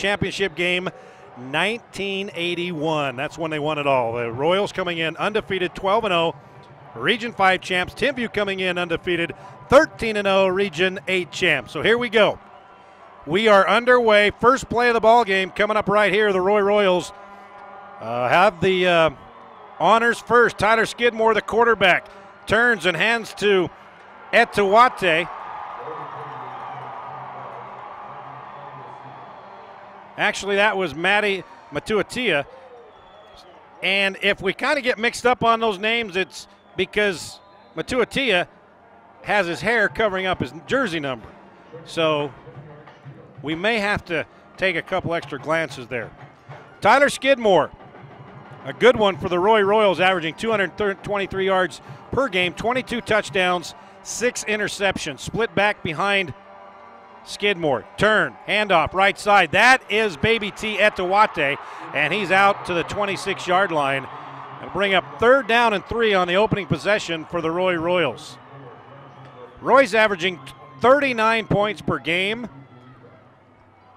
championship game, 1981. That's when they won it all. The Royals coming in undefeated, 12-0. Region 5 champs. Timpview coming in undefeated, 13-0, Region 8 champs. So here we go. We are underway. First play of the ball game coming up right here. The Royals have the honors first. Tyler Skidmore, the quarterback, turns and hands to Etewate. Actually, that was Matty Matuatia. And if we kind of get mixed up on those names, it's because Matuatia has his hair covering up his jersey number. So we may have to take a couple extra glances there. Tyler Skidmore, a good one for the Royals, averaging 223 yards per game, 22 touchdowns, 6 interceptions. Split back behind Skidmore. Turn, handoff, right side. That is Baby T Etewate, and he's out to the 26-yard line. And bring up 3rd down and 3 on the opening possession for the Royals. Roy's averaging 39 points per game.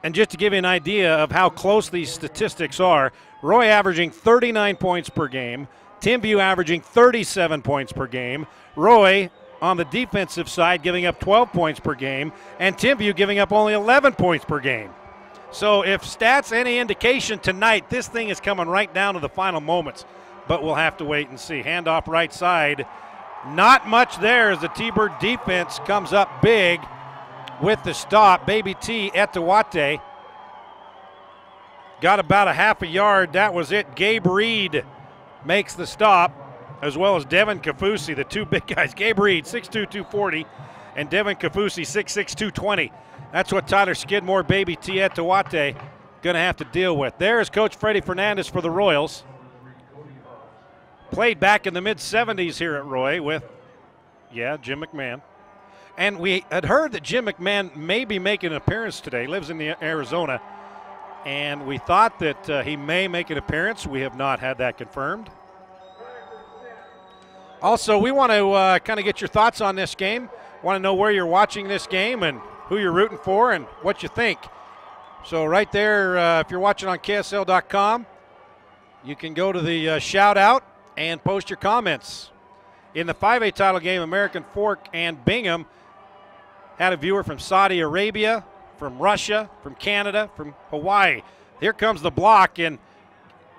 And just to give you an idea of how close these statistics are, Roy averaging 39 points per game, Timpview averaging 37 points per game, Roy on the defensive side giving up 12 points per game, and Timpview giving up only 11 points per game. So if stats any indication tonight, this thing is coming right down to the final moments. But we'll have to wait and see. Handoff right side. Not much there as the T-Bird defense comes up big with the stop. Baby T Etewate got about a half a yard. That was it. Gabe Reed makes the stop, as well as Devin Kafusi, the two big guys. Gabe Reed, 6'2", 240, and Devin Kafusi, 6'6", 220. That's what Tyler Skidmore, Baby T Etewate, going to have to deal with. There is Coach Freddie Fernandez for the Royals. Played back in the mid-'70s here at Roy with, Jim McMahon. And we had heard that Jim McMahon may be making an appearance today. He lives in Arizona. And we thought that he may make an appearance. We have not had that confirmed. Also, we want to kind of get your thoughts on this game. Want to know where you're watching this game and who you're rooting for and what you think. So right there, if you're watching on KSL.com, you can go to the shout-out and post your comments. In the 5A title game, American Fork and Bingham had a viewer from Saudi Arabia, from Russia, from Canada, from Hawaii. Here comes the block, and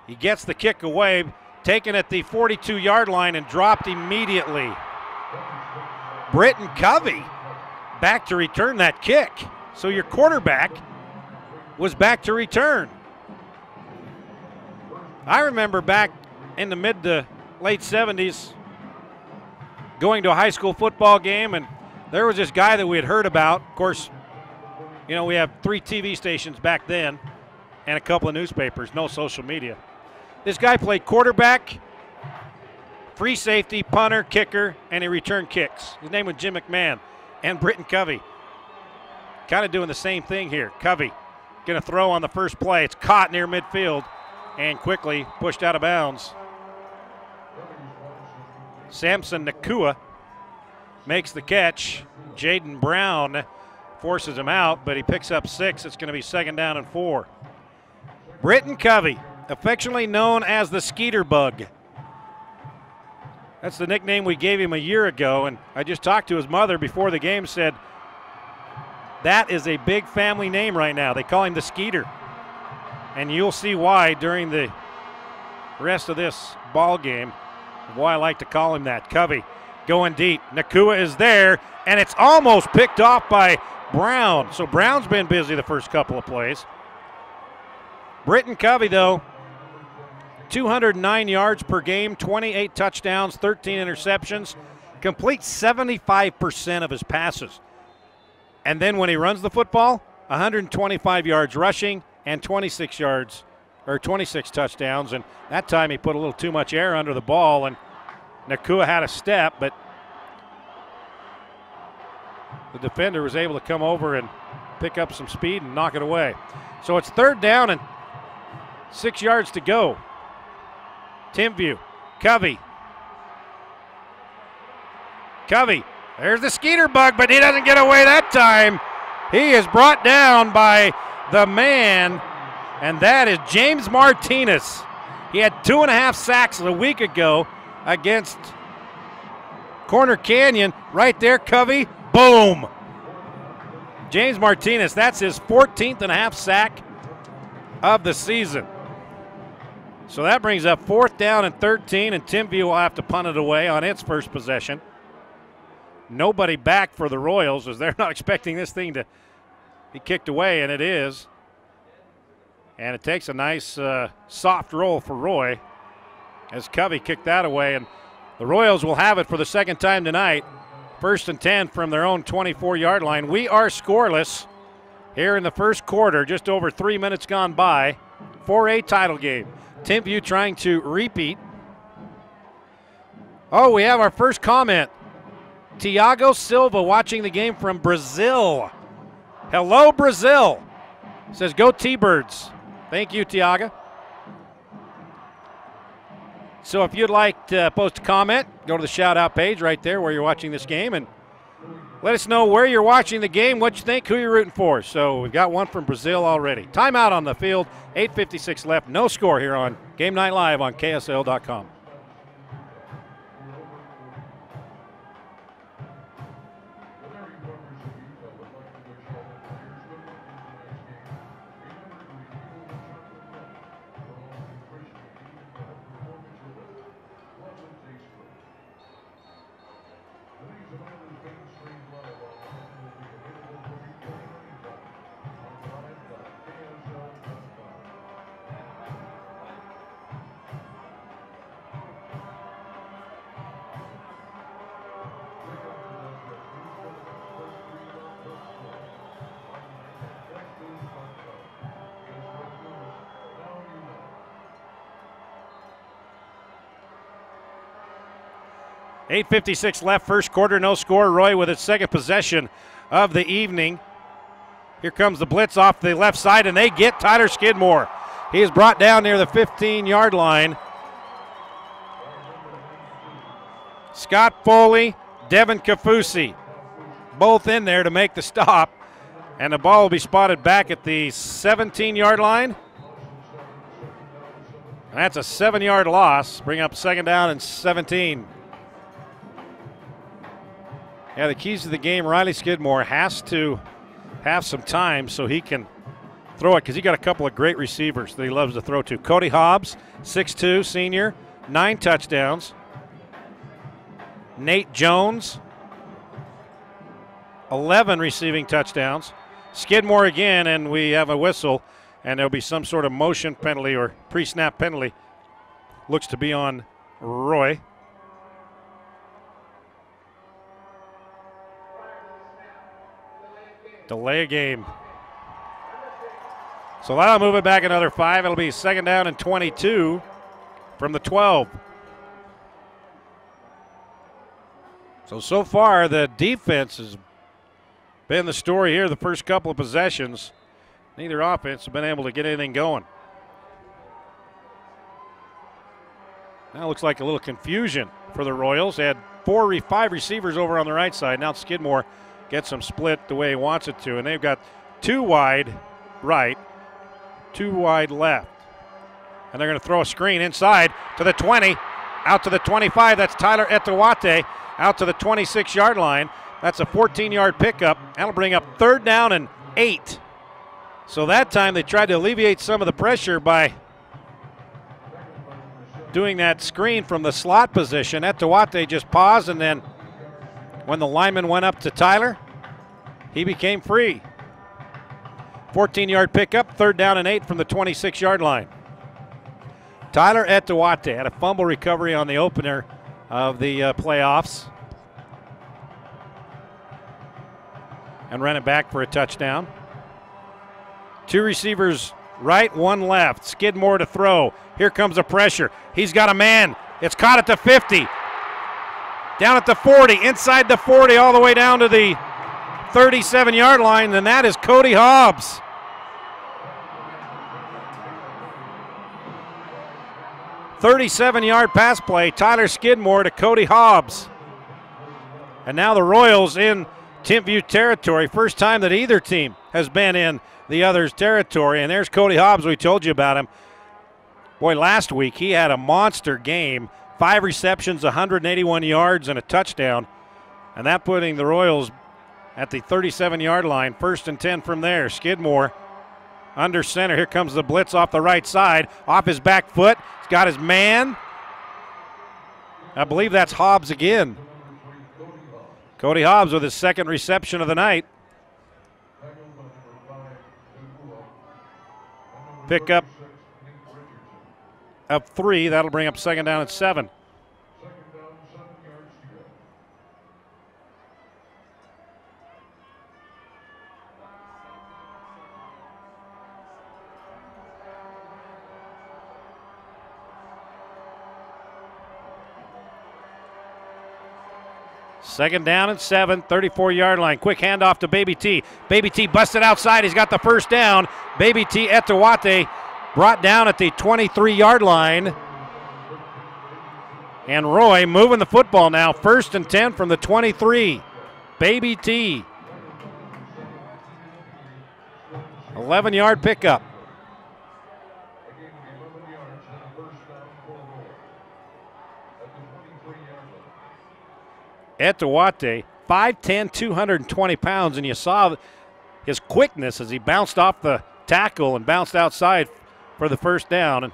he gets the kick away, taken at the 42-yard line and dropped immediately. Britton Covey back to return that kick. So your quarterback was back to return. I remember back in the mid to late 70s going to a high school football game, and there was this guy that we had heard about. Of course, we have 3 TV stations back then and a couple of newspapers, no social media. This guy played quarterback, free safety, punter, kicker, and he returned kicks. His name was Jim McMahon. And Britton Covey kind of doing the same thing here. Covey going to throw on the first play. It's caught near midfield and quickly pushed out of bounds. Samson Nakua makes the catch. Jaden Brown forces him out, but he picks up 6. It's going to be 2nd down and 4. Britton Covey, affectionately known as the Skeeter Bug. That's the nickname we gave him a year ago, and I just talked to his mother before the game, said that is a big family name right now. They call him the Skeeter, and you'll see why during the rest of this ball game, why I like to call him that. Covey going deep. Nakua is there, and it's almost picked off by Brown. So Brown's been busy the first couple of plays. Britton Covey, though, 209 yards per game, 28 touchdowns, 13 interceptions, completes 75% of his passes. And then when he runs the football, 125 yards rushing and 26 touchdowns. And that time he put a little too much air under the ball, and Nakua had a step, but the defender was able to come over and pick up some speed and knock it away. So it's 3rd down and 6 yards to go. Timpview, Covey. There's the Skeeter Bug, but he doesn't get away that time. He is brought down by the man and that is James Martinez. He had 2.5 sacks a week ago against Corner Canyon. Right there, Covey, boom. James Martinez, that's his 14th.5 sack of the season. So that brings up 4th down and 13, and Timpview will have to punt it away on its first possession. Nobody back for the Royals as they're not expecting this thing to be kicked away, and it is. And it takes a nice soft roll for Roy as Covey kicked that away. And the Royals will have it for the second time tonight. 1st and 10 from their own 24-yard line. We are scoreless here in the first quarter, just over 3 minutes gone by for a title game. Timpview trying to repeat. Oh, we have our first comment. Tiago Silva watching the game from Brazil. Hello, Brazil. Says, go T-Birds. Thank you, Tiago. So if you'd like to post a comment, go to the shout-out page right there where you're watching this game and let us know where you're watching the game, what you think, who you're rooting for. So we've got one from Brazil already. Timeout on the field, 8:56 left. No score here on Game Night Live on KSL.com. .856 left, first quarter, no score. Roy with its second possession of the evening. Here comes the blitz off the left side, and they get Tyler Skidmore. He is brought down near the 15-yard line. Scott Foley, Devin Kafusi, both in there to make the stop, and the ball will be spotted back at the 17-yard line. And that's a 7-yard loss. Bring up 2nd down and 17. Yeah, the keys to the game, Riley Skidmore has to have some time so he can throw it because he got a couple of great receivers that he loves to throw to. Cody Hobbs, 6'2", senior, 9 touchdowns. Nate Jones, 11 receiving touchdowns. Skidmore again, and we have a whistle, and there'll be some sort of motion penalty or pre-snap penalty. Looks to be on Roy. Delay a game. So that'll move it back another 5. It'll be 2nd down and 22 from the 12. So far the defense has been the story here the first couple of possessions. Neither offense has been able to get anything going. Now it looks like a little confusion for the Royals. They had 5 receivers over on the right side. Now Skidmore gets them split the way he wants it to, and they've got 2 wide right, 2 wide left. And they're going to throw a screen inside to the 20, out to the 25. That's Tyler Etewate, out to the 26-yard line. That's a 14-yard pickup. That'll bring up 3rd down and 8. So that time they tried to alleviate some of the pressure by doing that screen from the slot position. Etewate just paused, and then when the lineman went up to Tyler, he became free. 14-yard pickup, 3rd down and 8 from the 26-yard line. Tyler Etewate had a fumble recovery on the opener of the playoffs and ran it back for a touchdown. 2 receivers right, 1 left. Skidmore to throw. Here comes the pressure. He's got a man. It's caught at the 50. Down at the 40, inside the 40, all the way down to the 37-yard line, and that is Cody Hobbs. .37-yard pass play, Tyler Skidmore to Cody Hobbs. And now the Royals in Timpview territory. First time that either team has been in the other's territory. And there's Cody Hobbs. We told you about him. Boy, last week he had a monster game. 5 receptions, 181 yards, and a touchdown. And that putting the Royals at the 37-yard line. 1st and 10 from there. Skidmore under center. Here comes the blitz off the right side. Off his back foot. He's got his man. I believe that's Hobbs again. Cody Hobbs with his 2nd reception of the night. Pick up of 3. That'll bring up 2nd down and 7. Second down and 7, 34-yard line. Quick handoff to Baby T. Baby T busted outside. He's got the 1st down. Baby T Etewate brought down at the 23-yard line. And Roy moving the football now. 1st and 10 from the 23. Baby T. 11-yard pickup. Etewate, 5'10", 220 pounds, and you saw his quickness as he bounced off the tackle and bounced outside for the 1st down. And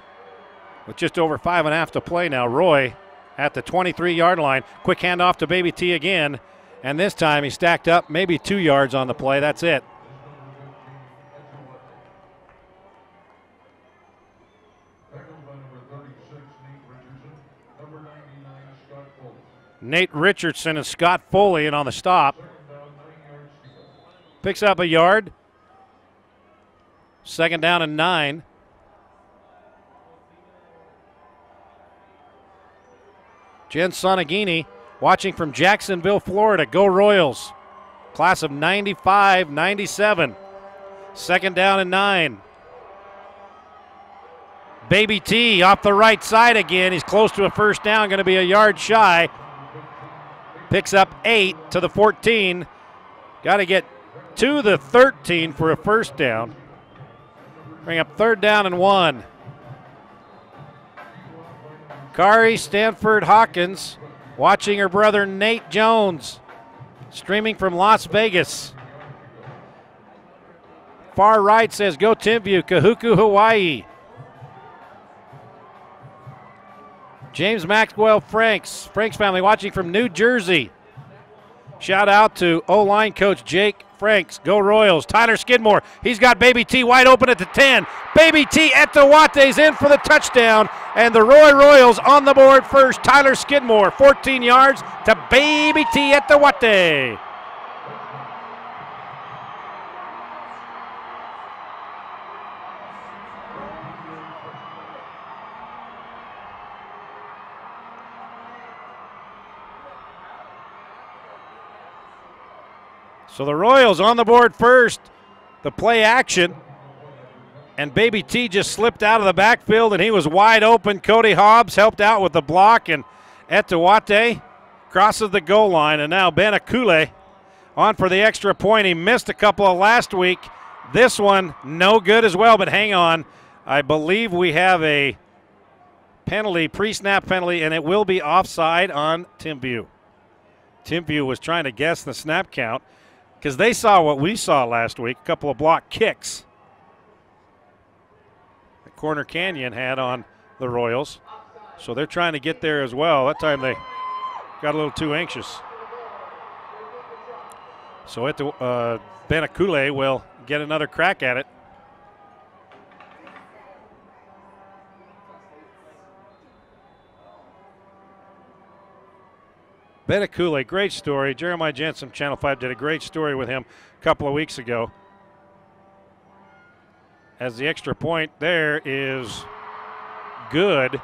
with just over 5.5 to play now, Roy at the 23-yard line. Quick handoff to Baby T again, and this time he stacked up maybe 2 yards on the play. That's it. Nate Richardson and Scott Foley in on the stop. Picks up a yard. 2nd down and 9. Jen Sonagini watching from Jacksonville, Florida. Go Royals. Class of 95, 97. 2nd down and 9. Baby T off the right side again. He's close to a 1st down, going to be a yard shy. Picks up 8 to the 14. Got to get to the 13 for a 1st down. Bring up 3rd down and 1. Kari Stanford Hawkins watching her brother Nate Jones, streaming from Las Vegas. Far right says go Timpview, Kahuku, Hawaii. James Maxwell Franks family watching from New Jersey. Shout out to O-line coach Jake Franks. Go Royals. Tyler Skidmore. He's got Baby T wide open at the 10. Baby T Etewate's in for the touchdown. And the Roy Royals on the board first. Tyler Skidmore, 14 yards to Baby T Etewate. So the Royals on the board first. The play action. And Baby T just slipped out of the backfield and he was wide open. Cody Hobbs helped out with the block and Etewate crosses the goal line. And now Benakule on for the extra point. He missed a couple of last week. This one no good as well, but hang on. I believe we have a penalty, pre-snap penalty, and it will be offside on Timpview. Timpview was trying to guess the snap count because they saw what we saw last week, a couple of block kicks that Corner Canyon had on the Royals. So they're trying to get there as well. That time they got a little too anxious. So Benakule will get another crack at it. Benakule, great story. Jeremiah Jensen, Channel 5, did a great story with him a couple of weeks ago. As the extra point there is good.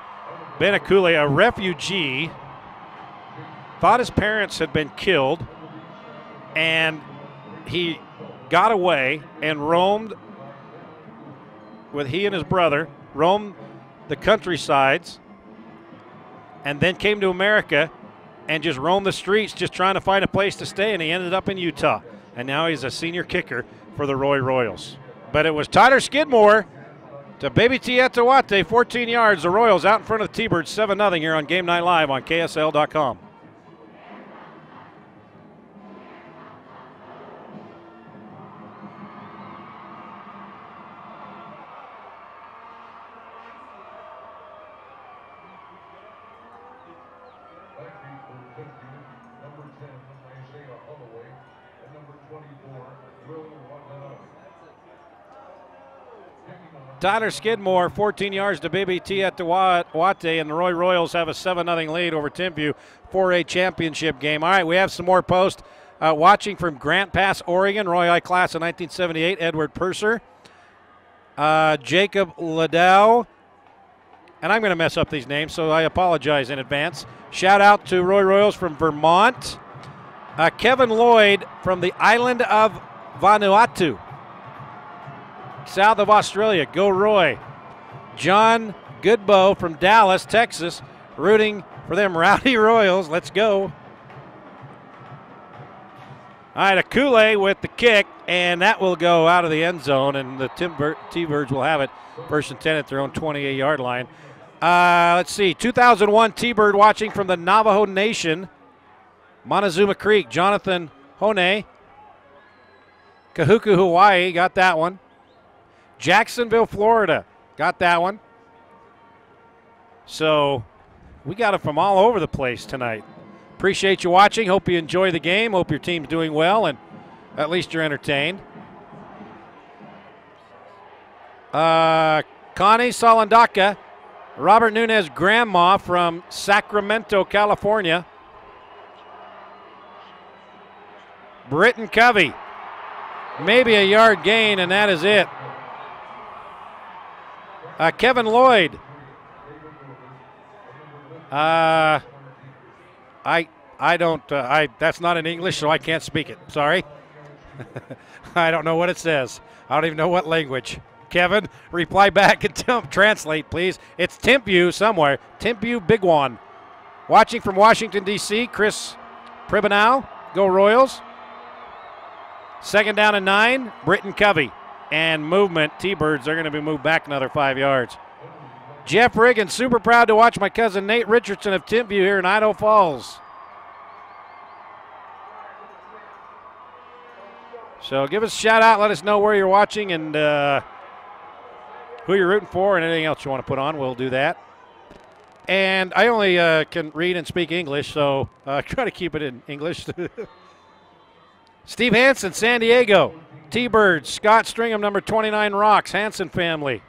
Benakule, a refugee, thought his parents had been killed, and he got away and roamed with he and his brother, roamed the countrysides, and then came to America and just roamed the streets just trying to find a place to stay, and he ended up in Utah. And now he's a senior kicker for the Roy Royals. But it was Tyler Skidmore to Baby Tietawate, 14 yards. The Royals out in front of the T-Birds, 7-0 here on Game Night Live on KSL.com. Tyler Skidmore, 14 yards to Baby Tietawate, and the Roy Royals have a 7-0 lead over Timpview for a championship game. All right, we have some more posts. Watching from Grant Pass, Oregon, Roy I class of 1978, Edward Purser. Jacob Ladow, and I'm going to mess up these names, so I apologize in advance. Shout out to Roy Royals from Vermont. Kevin Lloyd from the island of Vanuatu, south of Australia. Go Roy. John Goodbow from Dallas, Texas, rooting for them Rowdy Royals. Let's go. All right, Akule with the kick, and that will go out of the end zone, and the T-Birds will have it first and 10 at their own 28-yard line. Let's see, 2001 T-Bird watching from the Navajo Nation, Montezuma Creek, Jonathan Hone. Kahuku, Hawaii, got that one. Jacksonville, Florida, got that one. So we got it from all over the place tonight. Appreciate you watching. Hope you enjoy the game. Hope your team's doing well, and at least you're entertained. Connie Salandaka, Robert Nunez grandma from Sacramento, California. Britton Covey, maybe a yard gain, and that is it. Kevin Lloyd. I don't, that's not in English, so I can't speak it. Sorry. I don't know what it says. I don't even know what language. Kevin, reply back and translate, please. It's Timpview somewhere. Timpview Big One. Watching from Washington, D.C., Chris Pribanow. Go Royals. 2nd down and 9, Britton Covey. And movement, T-Birds are going to be moved back another 5 yards. Jeff Riggin, super proud to watch my cousin Nate Richardson of Timpview here in Idaho Falls. So give us a shout out, let us know where you're watching and who you're rooting for and anything else you want to put on, we'll do that. And I only can read and speak English, so try to keep it in English. Steve Hansen, San Diego. T-Birds, Scott Stringham, number 29, Rocks, Hansen family.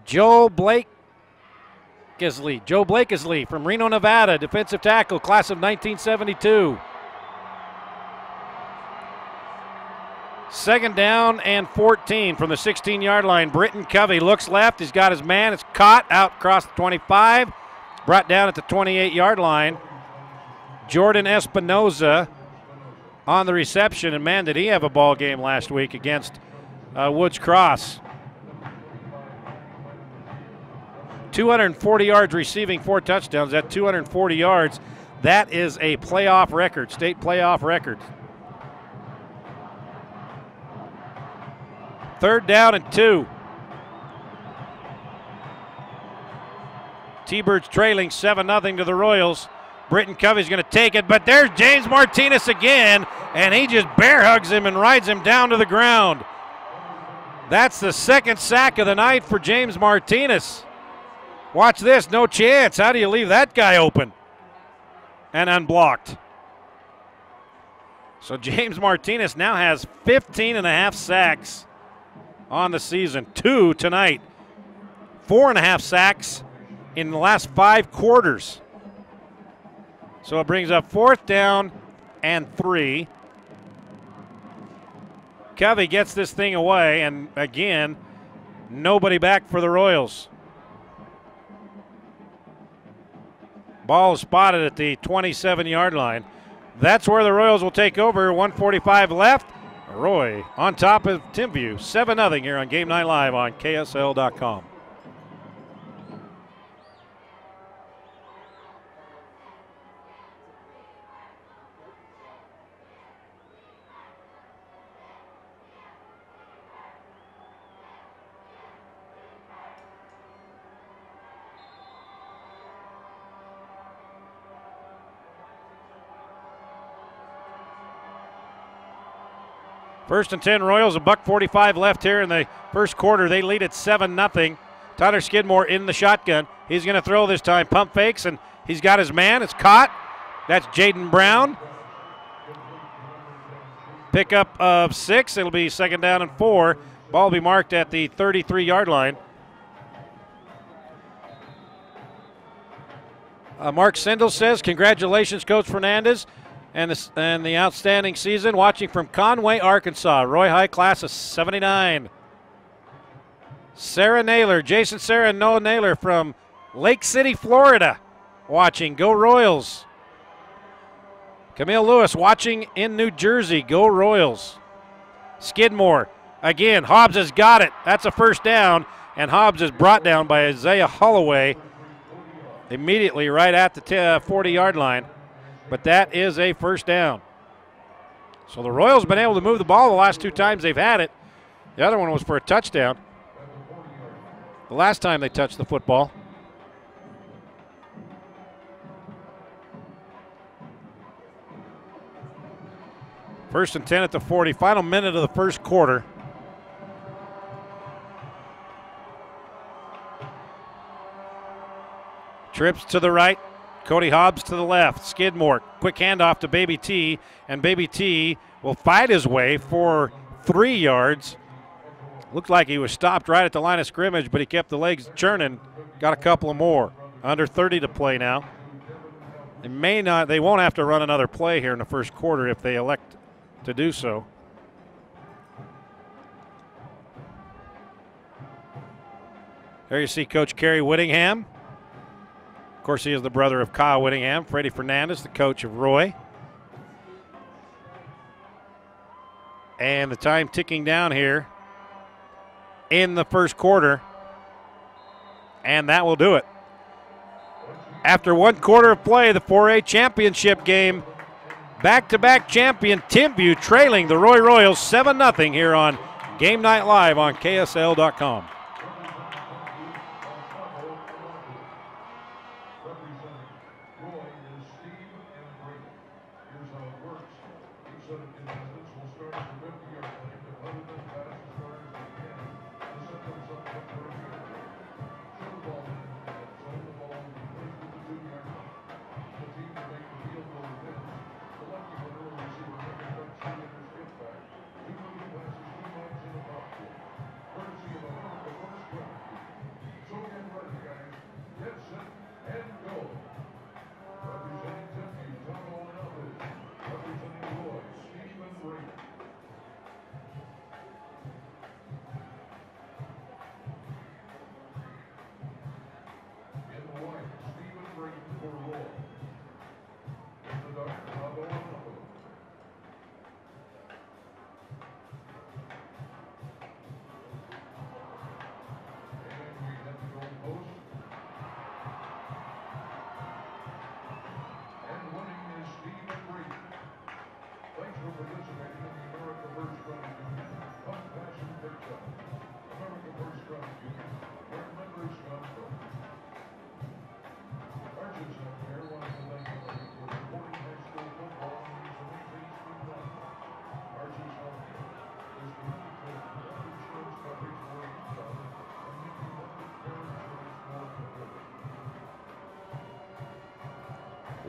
Joe Blakesley from Reno, Nevada, defensive tackle, class of 1972. 2nd down and 14 from the 16-yard line. Britton Covey looks left. He's got his man. It's caught out across the 25. Brought down at the 28-yard line. Jordan Espinoza on the reception, and man, did he have a ball game last week against Woods Cross. 240 yards receiving, 4 touchdowns. At 240 yards, that is a playoff record, state playoff record. 3rd down and 2. T-Birds trailing 7-0 to the Royals. Britton Covey's going to take it, but there's James Martinez again, and he just bear hugs him and rides him down to the ground. That's the 2nd sack of the night for James Martinez. Watch this, no chance. How do you leave that guy open and unblocked? So James Martinez now has 15.5 sacks on the season, 2 tonight. 4.5 sacks in the last 5 quarters. So it brings up 4th down and 3. Covey gets this thing away, and again, nobody back for the Royals. Ball is spotted at the 27-yard line. That's where the Royals will take over. 1:45 left. Roy on top of Timpview. 7-0 here on Game Night Live on KSL.com. First and 10 Royals, $1:45 left here in the first quarter. They lead at 7-0. Tyler Skidmore in the shotgun. He's going to throw this time. Pump fakes, and he's got his man. It's caught. That's Jaden Brown. Pickup of 6. It'll be second down and 4. Ball will be marked at the 33-yard line. Mark Sindel says, congratulations, Coach Fernandez, and the outstanding season. Watching from Conway, Arkansas. Roy High class of 79. Sarah Naylor, Jason Sarah and Noah Naylor from Lake City, Florida. Watching. Go Royals. Camille Lewis watching in New Jersey. Go Royals. Skidmore. Again, Hobbs has got it. That's a first down, and Hobbs is brought down by Isaiah Holloway immediately right at the 40-yard line. But that is a first down. So the Royals have been able to move the ball the last 2 times they've had it. The other one was for a touchdown. The last time they touched the football. First and 10 at the 40. Final minute of the first quarter. Trips to the right. Cody Hobbs to the left. Skidmore. Quick handoff to Baby T. And Baby T will fight his way for 3 yards. Looked like he was stopped right at the line of scrimmage, but he kept the legs churning. Got a couple of more. Under 30 to play now. They won't have to run another play here in the first quarter if they elect to do so. There you see Coach Kerry Whittingham. Of course, he is the brother of Kyle Whittingham. Freddie Fernandez, the coach of Roy. And the time ticking down here in the first quarter. And that will do it. After 1 quarter of play, the 4A championship game, back-to-back champion Timpview trailing the Roy Royals 7-0 here on Game Night Live on KSL.com.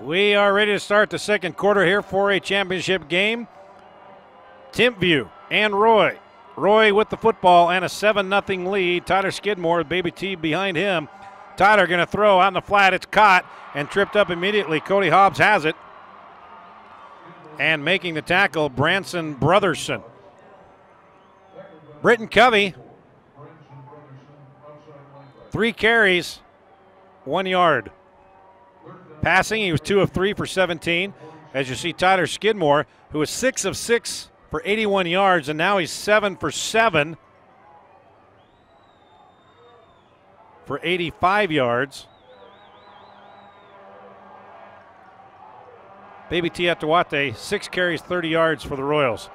We are ready to start the second quarter here for a championship game. Timpview and Roy. Roy with the football and a 7-0 lead. Tyler Skidmore, Baby T behind him. Tyler going to throw out in the flat. It's caught and tripped up immediately. Cody Hobbs has it. And making the tackle, Branson Brotherson. Britton Covey, 3 carries, 1 yard. Passing, he was 2 of 3 for 17. As you see, Tyler Skidmore, who was 6 of 6 for 81 yards, and now he's 7 for 7 for 85 yards. Baby Tiatuate, 6 carries, 30 yards for the Royals.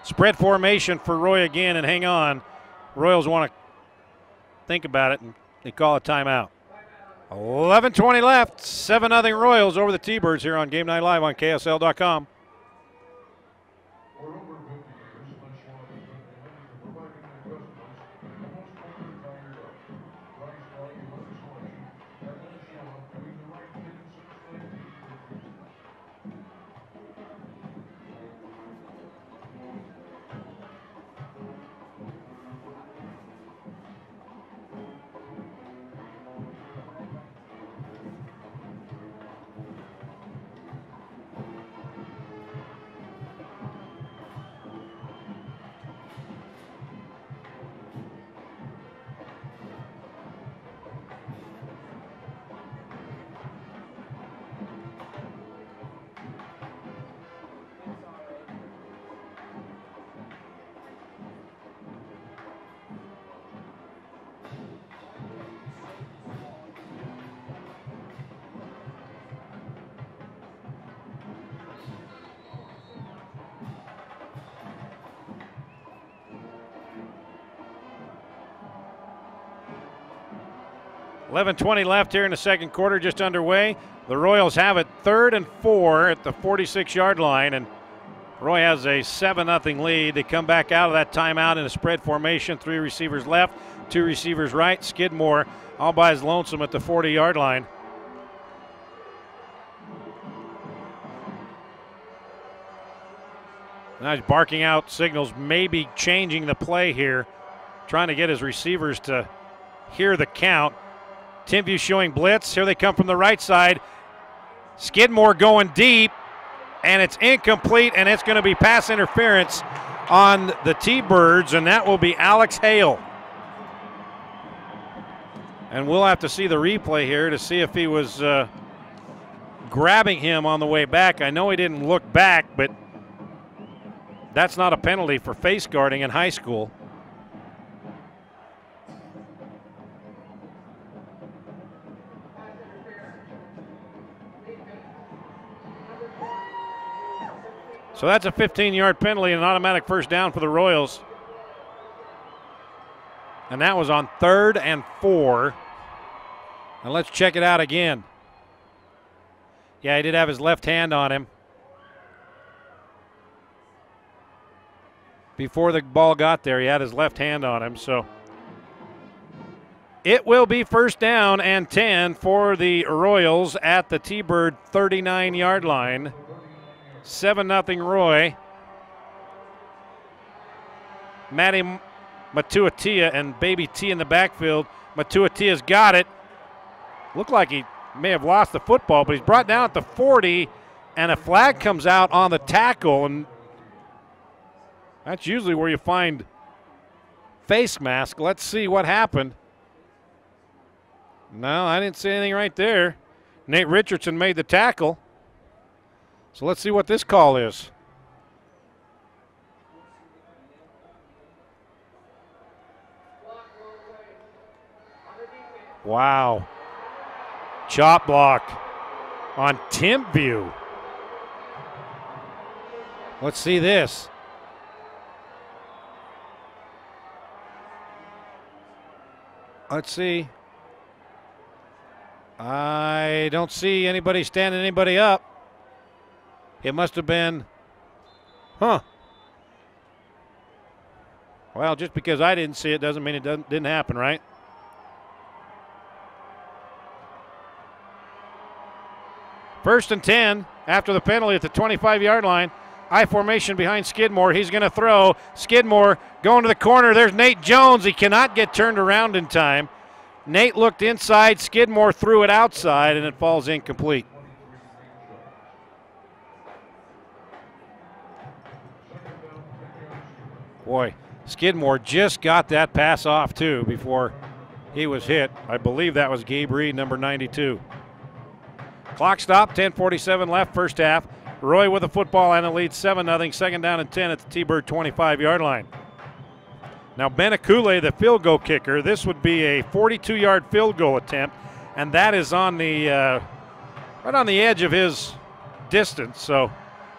Spread formation for Roy again, and hang on. Royals want to think about it, and they call a timeout. 11:20 left, 7-0 Royals over the T-Birds here on Game Night Live on KSL.com. 11:20 left here in the second quarter, just underway. The Royals have it 3rd and 4 at the 46-yard line, and Roy has a 7-0 lead. They come back out of that timeout in a spread formation, 3 receivers left, 2 receivers right. Skidmore all by his lonesome at the 40-yard line. Now he's barking out signals, maybe changing the play here, trying to get his receivers to hear the count. Timpview showing blitz. Here they come from the right side. Skidmore going deep, and it's incomplete, and it's going to be pass interference on the T-Birds, and that will be Alex Hale. And we'll have to see the replay here to see if he was grabbing him on the way back. I know he didn't look back, but that's not a penalty for face guarding in high school. So that's a 15-yard penalty and an automatic first down for the Royals. And that was on 3rd and 4. And let's check it out again. Yeah, he did have his left hand on him before the ball got there. He had his left hand on him. So it will be first down and 10 for the Royals at the T-Bird 39-yard line. 7-0 Roy. Matty Matuatia and Baby T in the backfield. Matuatia's got it. Looked like he may have lost the football, but he's brought down at the 40, and a flag comes out on the tackle, and that's usually where you find face mask. Let's see what happened. No, I didn't see anything right there. Nate Richardson made the tackle. So let's see what this call is. Wow. Chop block on Timpview. Let's see this. Let's see. I don't see anybody standing anybody up. It must have been, Well, just because I didn't see it doesn't mean it didn't happen, right? First and 10 after the penalty at the 25-yard line. I formation behind Skidmore. He's going to throw. Skidmore going to the corner. There's Nate Jones. He cannot get turned around in time. Nate looked inside. Skidmore threw it outside, and it falls incomplete. Boy, Skidmore just got that pass off, too, before he was hit. I believe that was Gabe Reed, number 92. Clock stop, 10:47 left, first half. Roy with the football and a lead 7-0, second down and 10 at the T-Bird 25-yard line. Now, Benakule, the field goal kicker, this would be a 42-yard field goal attempt, and that is on the right on the edge of his distance. So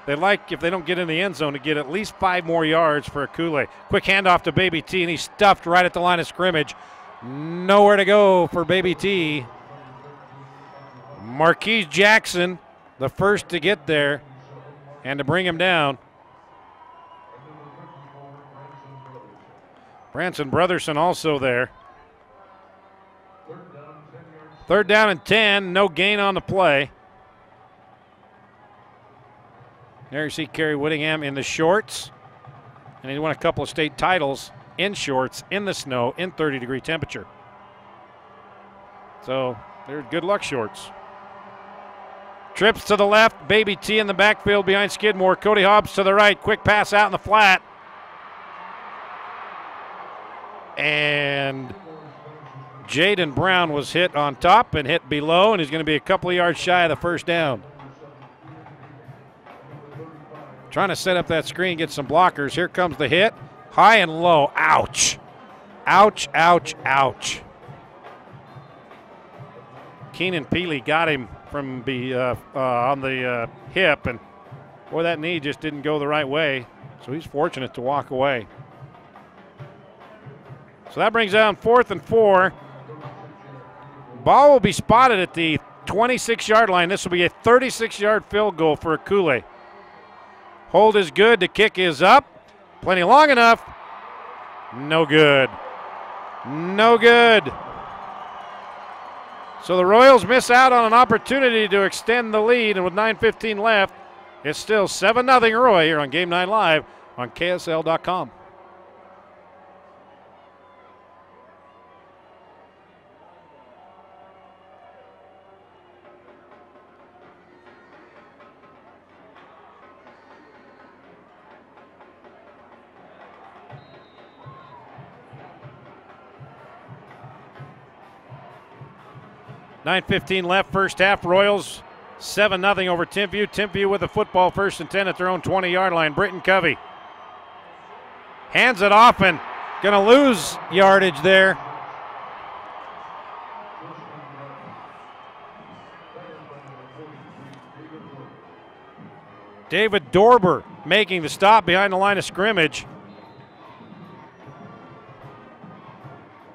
they like, if they don't get in the end zone, to get at least 5 more yards for Akule. Quick handoff to Baby T, and he's stuffed right at the line of scrimmage. Nowhere to go for Baby T. Marquise Jackson, the first to get there and to bring him down. Branson Brotherson also there. Third down and 10, no gain on the play. There you see Kerry Whittingham in the shorts. And he won a couple of state titles in shorts, in the snow, in 30-degree temperature. So they're good luck shorts. Trips to the left, Baby T in the backfield behind Skidmore. Cody Hobbs to the right, quick pass out in the flat. And Jaden Brown was hit on top and hit below, and he's going to be a couple of yards shy of the first down. Trying to set up that screen, get some blockers. Here comes the hit, high and low. Ouch. Ouch, ouch, ouch. Keenan Peely got him from on the hip, and boy, that knee just didn't go the right way, so he's fortunate to walk away. So that brings down 4th and 4. Ball will be spotted at the 26-yard line. This will be a 36-yard field goal for Akule. Hold is good. The kick is up. Plenty long enough. No good. No good. So the Royals miss out on an opportunity to extend the lead, and with 9:15 left, it's still 7-0 Roy here on Game 9 Live on KSL.com. .9:15 left, first half. Royals 7-0 over Timpview. Timpview with the football, 1st and 10 at their own 20-yard line. Britton Covey hands it off and going to lose yardage there. David Dorber making the stop behind the line of scrimmage.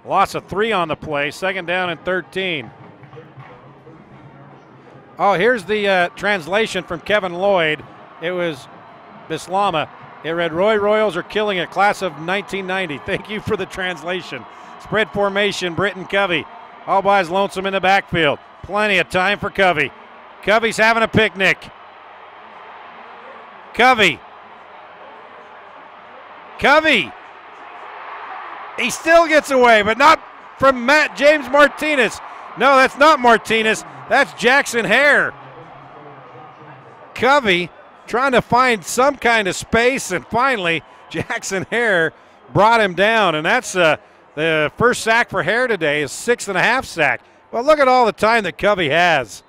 Loss of 3 on the play, 2nd down and 13. Oh, here's the translation from Kevin Lloyd. It was Bislama. It read, Roy Royals are killing it, class of 1990. Thank you for the translation. Spread formation, Britton Covey. All by his lonesome in the backfield. Plenty of time for Covey. Covey's having a picnic. Covey. Covey. He still gets away, but not from James Martinez. No, that's not Martinez. That's Jackson Hare. Covey trying to find some kind of space, and finally Jackson Hare brought him down. And that's the first sack for Hare today, is 6.5 sack. Well, look at all the time that Covey has.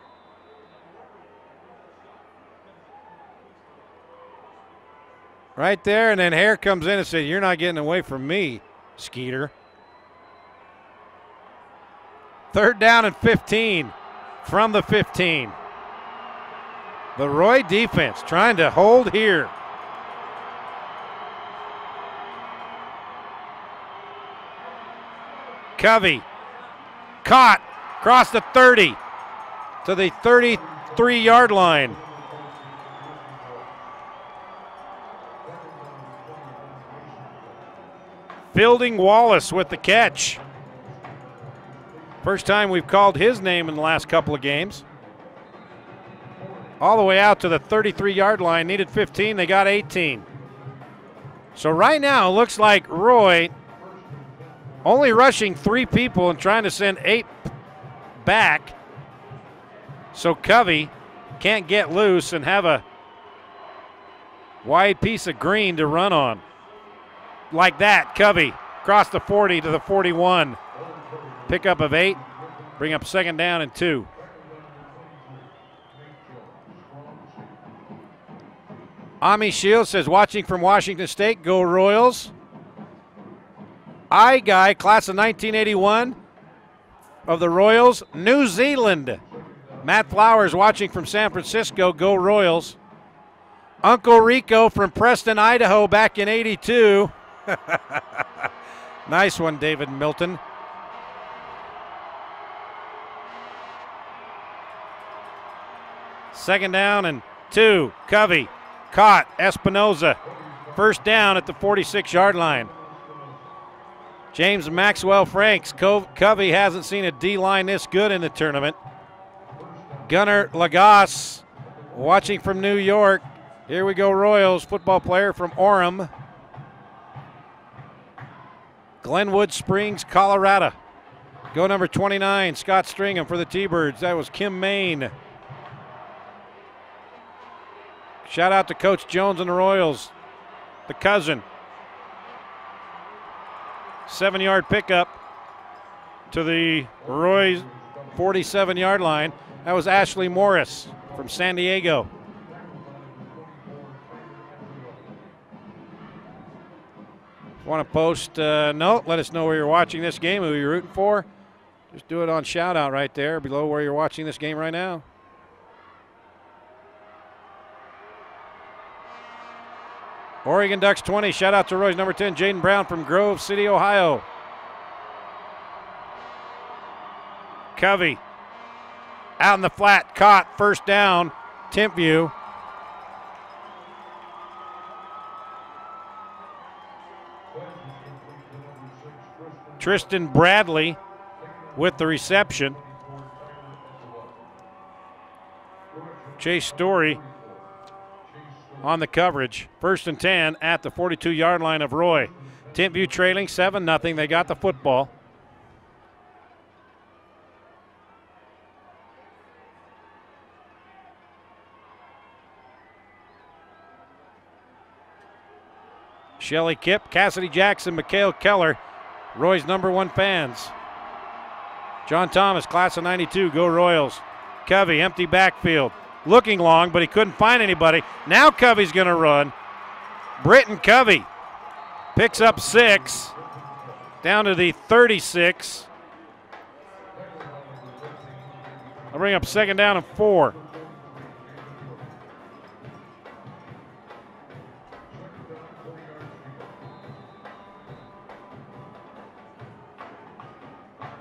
Right there, and then Hare comes in and says, you're not getting away from me, Skeeter. 3rd down and 15 from the 15. The Roy defense trying to hold here. Covey caught across the 30 to the 33-yard line. Fielding Wallace with the catch. First time we've called his name in the last couple of games. All the way out to the 33-yard line. Needed 15, they got 18. So right now it looks like Roy only rushing 3 people and trying to send 8 back. So Covey can't get loose and have a wide piece of green to run on. Like that, Covey across the 40 to the 41. Pickup of 8, bring up 2nd down and 2. Ami Shields says, watching from Washington State, go Royals. I Guy, class of 1981 of the Royals, New Zealand. Matt Flowers watching from San Francisco, go Royals. Uncle Rico from Preston, Idaho, back in '82. Nice one, David Milton. Second down and 2. Covey caught Espinoza. First down at the 46-yard line. James Maxwell Franks. Covey hasn't seen a D-line this good in the tournament. Gunnar Lagasse watching from New York. Here we go, Royals. Football player from Orem. Glenwood Springs, Colorado. Go number 29, Scott Stringham for the T-Birds. That was Kim Main. Shout out to Coach Jones and the Royals, the cousin. 7-yard pickup to the Roy's 47-yard line. That was Ashley Morris from San Diego. Want to post a note, let us know where you're watching this game, who you're rooting for. Just do it on shout out right there below where you're watching this game right now. Oregon Ducks 20, shout out to Roy's number 10, Jaden Brown from Grove City, Ohio. Covey out in the flat, caught, first down, Timpview. Tristan Bradley with the reception. Chase Story on the coverage. 1st and 10 at the 42-yard line of Roy. Timpview trailing 7-0. They got the football. Shelly Kipp, Cassidy Jackson, Mikhail Keller, Roy's #1 fans. John Thomas, class of 92, go Royals. Covey, empty backfield. Looking long, but he couldn't find anybody. Now Covey's going to run. Britton Covey picks up 6, down to the 36. I'll bring up 2nd down and 4.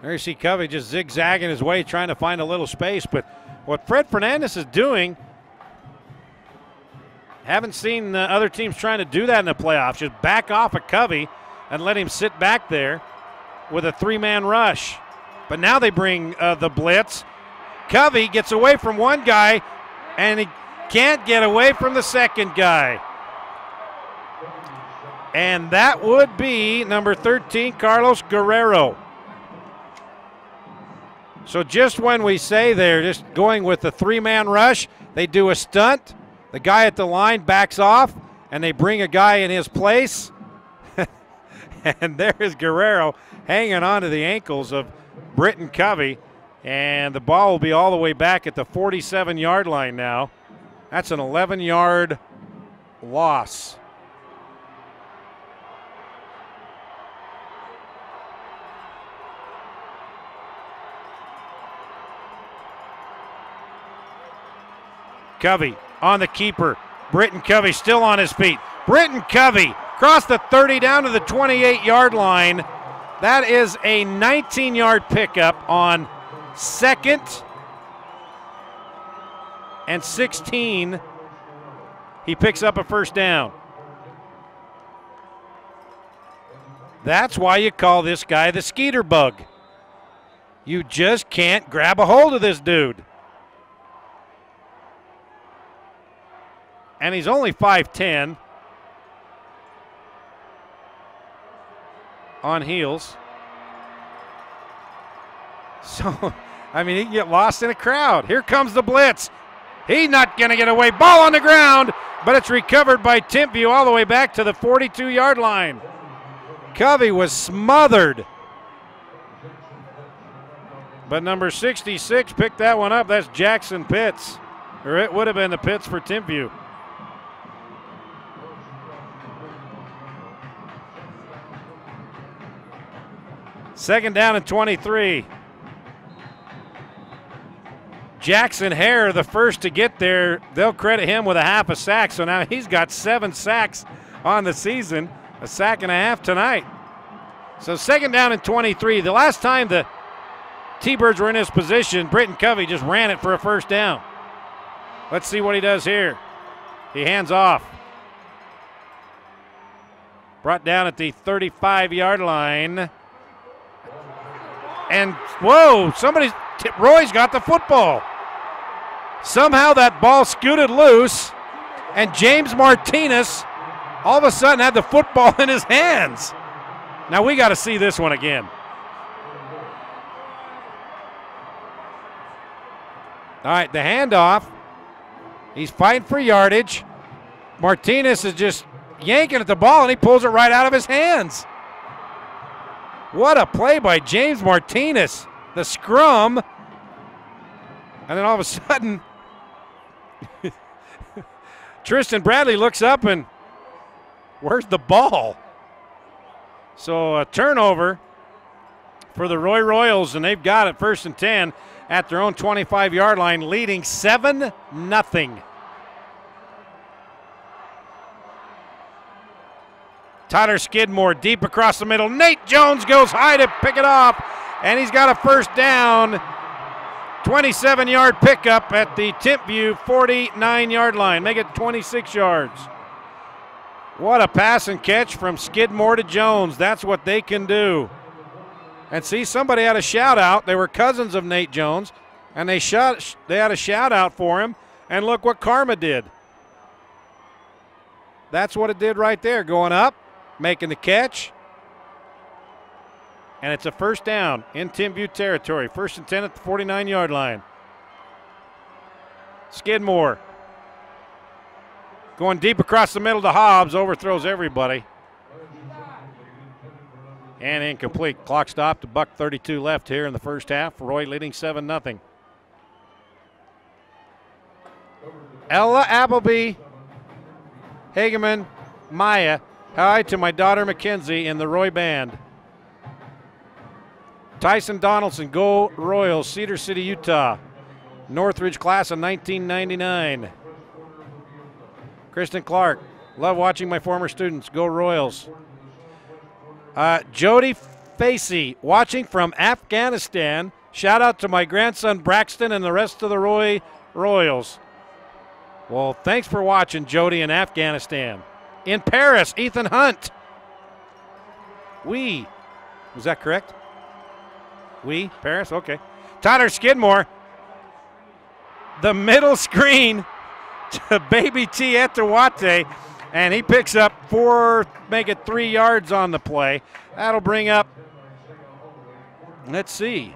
There you see Covey just zigzagging his way, trying to find a little space. But what Fred Fernandez is doing, haven't seen other teams trying to do that in the playoffs. Just back off of Covey and let him sit back there with a 3-man rush. But now they bring the blitz. Covey gets away from one guy, and he can't get away from the second guy. And that would be number 13, Carlos Guerrero. So just when we say they're just going with the 3-man rush, they do a stunt. The guy at the line backs off, and they bring a guy in his place. And there is Guerrero hanging on to the ankles of Britton Covey. And the ball will be all the way back at the 47-yard line now. That's an 11-yard loss. Covey on the keeper. Britton Covey still on his feet. Britton Covey across the 30 down to the 28-yard line. That is a 19-yard pickup on 2nd and 16. He picks up a first down. That's why you call this guy the Skeeter Bug. You just can't grab a hold of this dude. And he's only 5'10", on heels. So, I mean, he can get lost in a crowd. Here comes the blitz. He's not going to get away. Ball on the ground, but it's recovered by Timpview all the way back to the 42-yard line. Covey was smothered. But number 66 picked that one up. That's Jackson Pitts. Or it would have been the Pitts for Timpview. Second down and 23. Jackson Hare, the first to get there. They'll credit him with a half a sack. So now he's got 7 sacks on the season, a sack and a half tonight. So second down and 23. The last time the T-Birds were in this position, Britton Covey just ran it for a first down. Let's see what he does here. He hands off. Brought down at the 35-yard line. And, whoa, Roy's got the football. Somehow that ball scooted loose, and James Martinez all of a sudden had the football in his hands. Now we got to see this one again. All right, the handoff. He's fighting for yardage. Martinez is just yanking at the ball, and he pulls it right out of his hands. What a play by James Martinez. The scrum. And then all of a sudden, Tristan Bradley looks up and where's the ball? So a turnover for the Roy Royals, and they've got it 1st and 10 at their own 25-yard line, leading 7-0. Tyler Skidmore deep across the middle. Nate Jones goes high to pick it off, and he's got a first down 27-yard pickup at the Timpview 49-yard line. Make it 26 yards. What a pass and catch from Skidmore to Jones. That's what they can do. And see, somebody had a shout out. They were cousins of Nate Jones, and they had a shout out for him. And look what Karma did. That's what it did right there. Going up, making the catch. And it's a first down in Timpview territory. 1st and 10 at the 49-yard line. Skidmore going deep across the middle to Hobbs, overthrows everybody. And incomplete. Clock stopped, $1:32 left here in the first half. Roy leading 7-0. Ella Appleby, Hageman, Maya, hi to my daughter Mackenzie in the Roy Band. Tyson Donaldson, go Royals, Cedar City, Utah. Northridge class of 1999. Kristen Clark, love watching my former students, go Royals. Jody Facey, watching from Afghanistan. Shout out to my grandson Braxton and the rest of the Roy Royals. Well, thanks for watching, Jody, in Afghanistan. In Paris, Ethan Hunt. Was that correct? Paris, okay. Tyler Skidmore, the middle screen to Baby T Etewate, and he picks up 3 yards on the play. That'll bring up, let's see,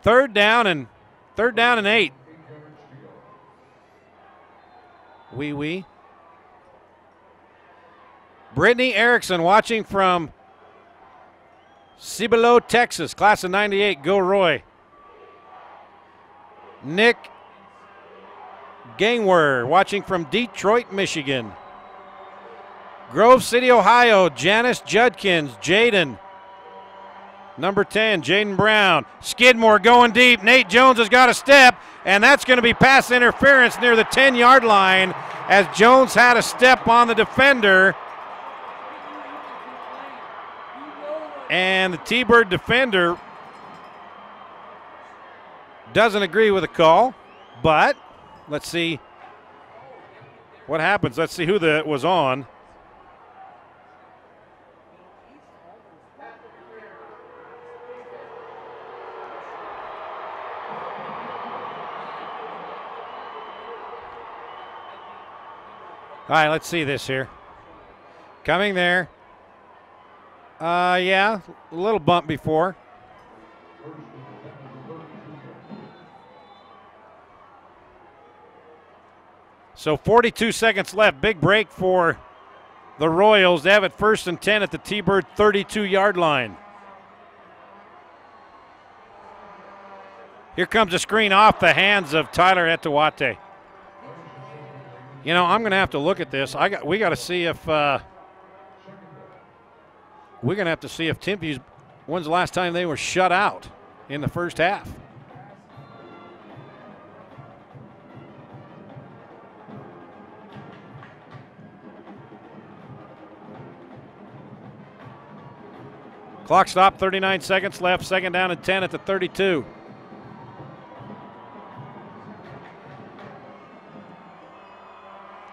third down and 8. Brittany Erickson watching from Cibolo, Texas, class of 98, go Roy. Nick Gangwer watching from Detroit, Michigan. Grove City, Ohio, Janice Judkins, Jaden. Number 10, Jaden Brown. Skidmore going deep. Nate Jones has got a step, and that's going to be pass interference near the 10-yard line as Jones had a step on the defender. And the T-Bird defender doesn't agree with the call, but let's see what happens. Let's see who that was on. All right, let's see this here. Coming there. Yeah, a little bump before. So 42 seconds left. Big break for the Royals. They have it 1st and 10 at the T-Bird 32-yard line. Here comes a screen off the hands of Tyler Etewate. You know, I'm going to have to look at this. We got to see if we're going to have to see if Timpview's, when's the last time they were shut out in the first half? Clock stopped, 39 seconds left, 2nd down and 10 at the 32.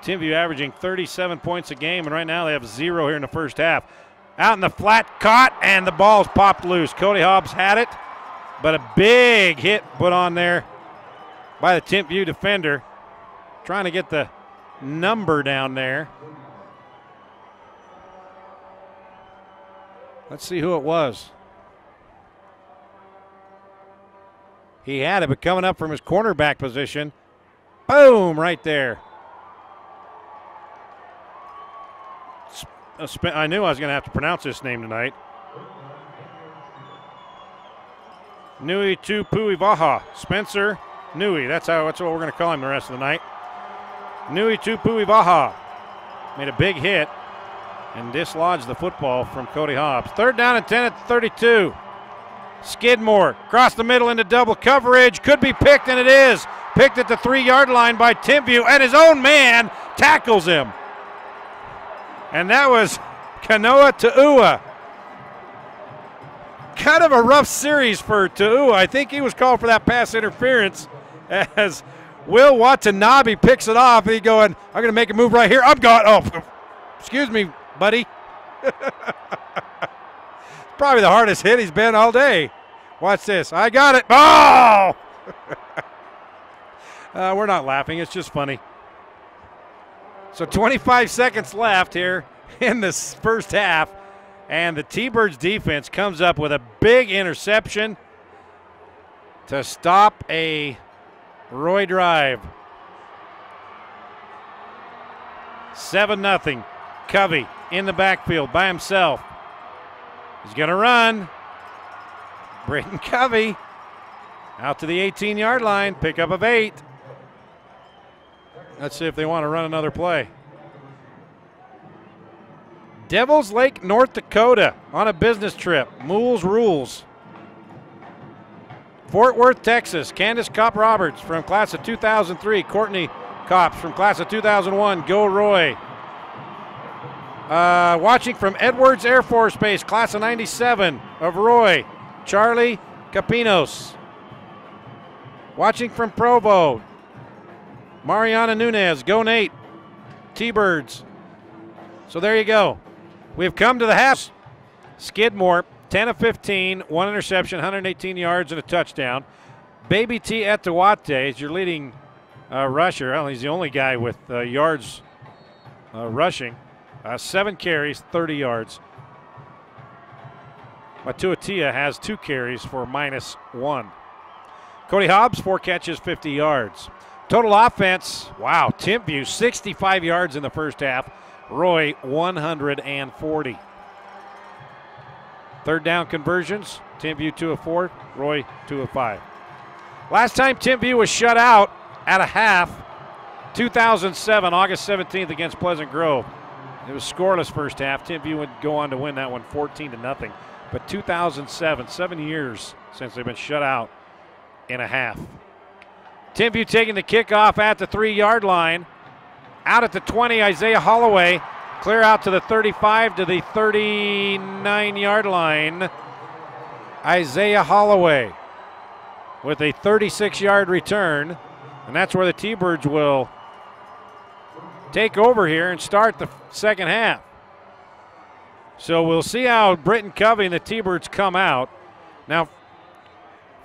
Timpview averaging 37 points a game, and right now they have 0 here in the first half. Out in the flat, caught, and the ball's popped loose. Cody Hobbs had it, but a big hit put on there by the Timpview defender. Trying to get the number down there. Let's see who it was. He had it, but coming up from his cornerback position. Boom, right there. I knew I was going to have to pronounce this name tonight. Nui Tupuivaha. Spencer Nui. That's what we're going to call him the rest of the night. Nui Tupuivaha made a big hit and dislodged the football from Cody Hobbs. 3rd down and 10 at the 32. Skidmore across the middle into double coverage. Could be picked, and it is. Picked at the 3-yard line by Timpview, and his own man tackles him. And that was Kanoa Ta'ua. kind of a rough series for Ta'u. I think he was called for that pass interference as Will Watanabe picks it off. He's going, I'm going to make a move right here. I'm gone. Oh, excuse me, buddy. Probably the hardest hit he's been all day. Watch this. I got it. Oh! We're not laughing. It's just funny. So 25 seconds left here in this first half, and the T-Birds defense comes up with a big interception to stop a Roy drive. 7-0. Covey in the backfield by himself. He's going to run. Britton Covey out to the 18-yard line. Pickup of 8. Let's see if they want to run another play. Devils Lake, North Dakota on a business trip. Mools rules. Fort Worth, Texas. Candace Kopp-Roberts from class of 2003. Courtney Kopps from class of 2001. Go Roy. Watching from Edwards Air Force Base, class of 97 of Roy, Charlie Capinos. Watching from Provo, Mariana Nunez, go Nate, T-Birds. So there you go. We've come to the half. Skidmore, 10 of 15, 1 interception, 118 yards and a touchdown. Baby T. Etawate is your leading rusher. Well, he's the only guy with yards rushing. 7 carries, 30 yards. Matuatia has 2 carries for -1. Cody Hobbs, 4 catches, 50 yards. Total offense, wow, Timpview, 65 yards in the first half. Roy, 140. Third down conversions, Timpview 2 of 4, Roy 2 of 5. Last time Timpview was shut out at a half, 2007, August 17th against Pleasant Grove. It was scoreless first half. Timpview would go on to win that one 14-0. But 2007, 7 years since they've been shut out in a half. Timpview taking the kickoff at the 3-yard line. Out at the 20, Isaiah Holloway. Clear out to the 35 to the 39-yard line. Isaiah Holloway with a 36-yard return. And that's where the T-Birds will take over here and start the second half. So we'll see how Britton Covey and the T-Birds come out. Now,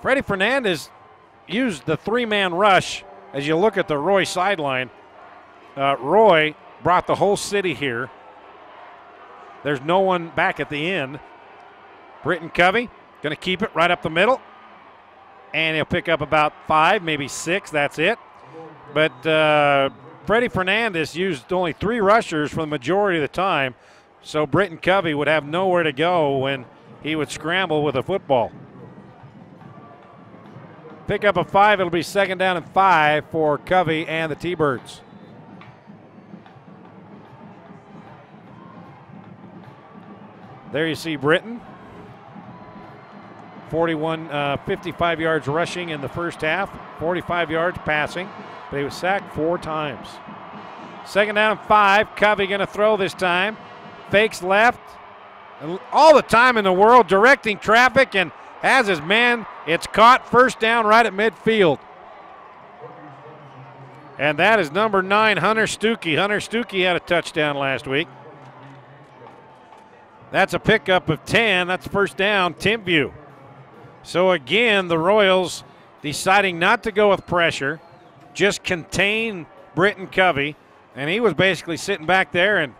Freddie Fernandez used the 3-man rush as you look at the Roy sideline. Roy brought the whole city here. There's no one back at the end. Britton Covey going to keep it right up the middle. And he'll pick up about 5, maybe 6. That's it. But Freddie Fernandez used only 3 rushers for the majority of the time, so Britton Covey would have nowhere to go when he would scramble with a football. Pick up a 5, it'll be 2nd down and 5 for Covey and the T-Birds. There you see Britton. 55 yards rushing in the first half, 45 yards passing, but he was sacked 4 times. 2nd down and 5. Covey going to throw this time. Fakes left. All the time in the world, directing traffic, and has his man. It's caught, 1st down right at midfield. And that is number 9, Hunter Stuckey. Hunter Stuckey had a touchdown last week. That's a pickup of 10. That's 1st down, Timpview. So again, the Royals deciding not to go with pressure, just contain Britton Covey, and he was basically sitting back there and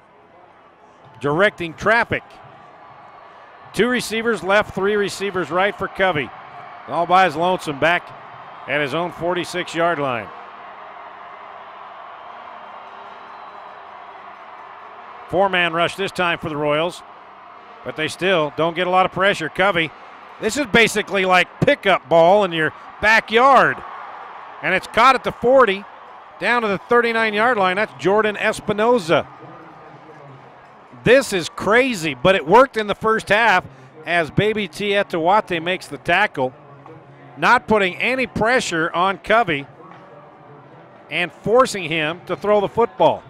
directing traffic. 2 receivers left, 3 receivers right for Covey. All by his lonesome back at his own 46-yard line. Four-man rush this time for the Royals, but they still don't get a lot of pressure. Covey, this is basically like pickup ball in your backyard. And it's caught at the 40, down to the 39-yard line. That's Jordan Espinoza. This is crazy, but it worked in the first half as Baby T. Etawate makes the tackle, not putting any pressure on Covey and forcing him to throw the football.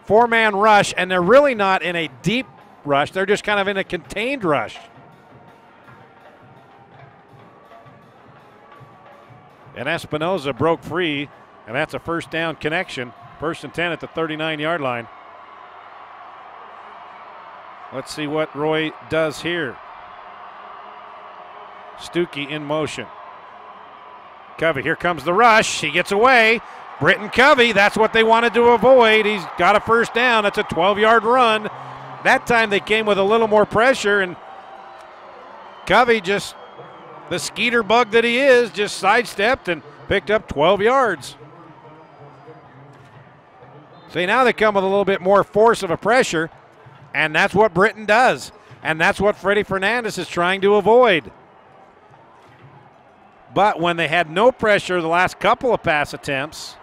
4-man rush, and they're really not in a deep rush. They're just kind of in a contained rush. And Espinoza broke free, and that's a first down connection. 1st and 10 at the 39-yard line. Let's see what Roy does here. Stuckey in motion. Covey, here comes the rush. He gets away. Britton Covey, that's what they wanted to avoid. He's got a first down. That's a 12-yard run. That time they came with a little more pressure, and Covey, just the skeeter bug that he is, just sidestepped and picked up 12 yards. See, now they come with a little bit more force of a pressure, and that's what Britton does. And that's what Freddie Fernandez is trying to avoid. But when they had no pressure the last couple of pass attempts,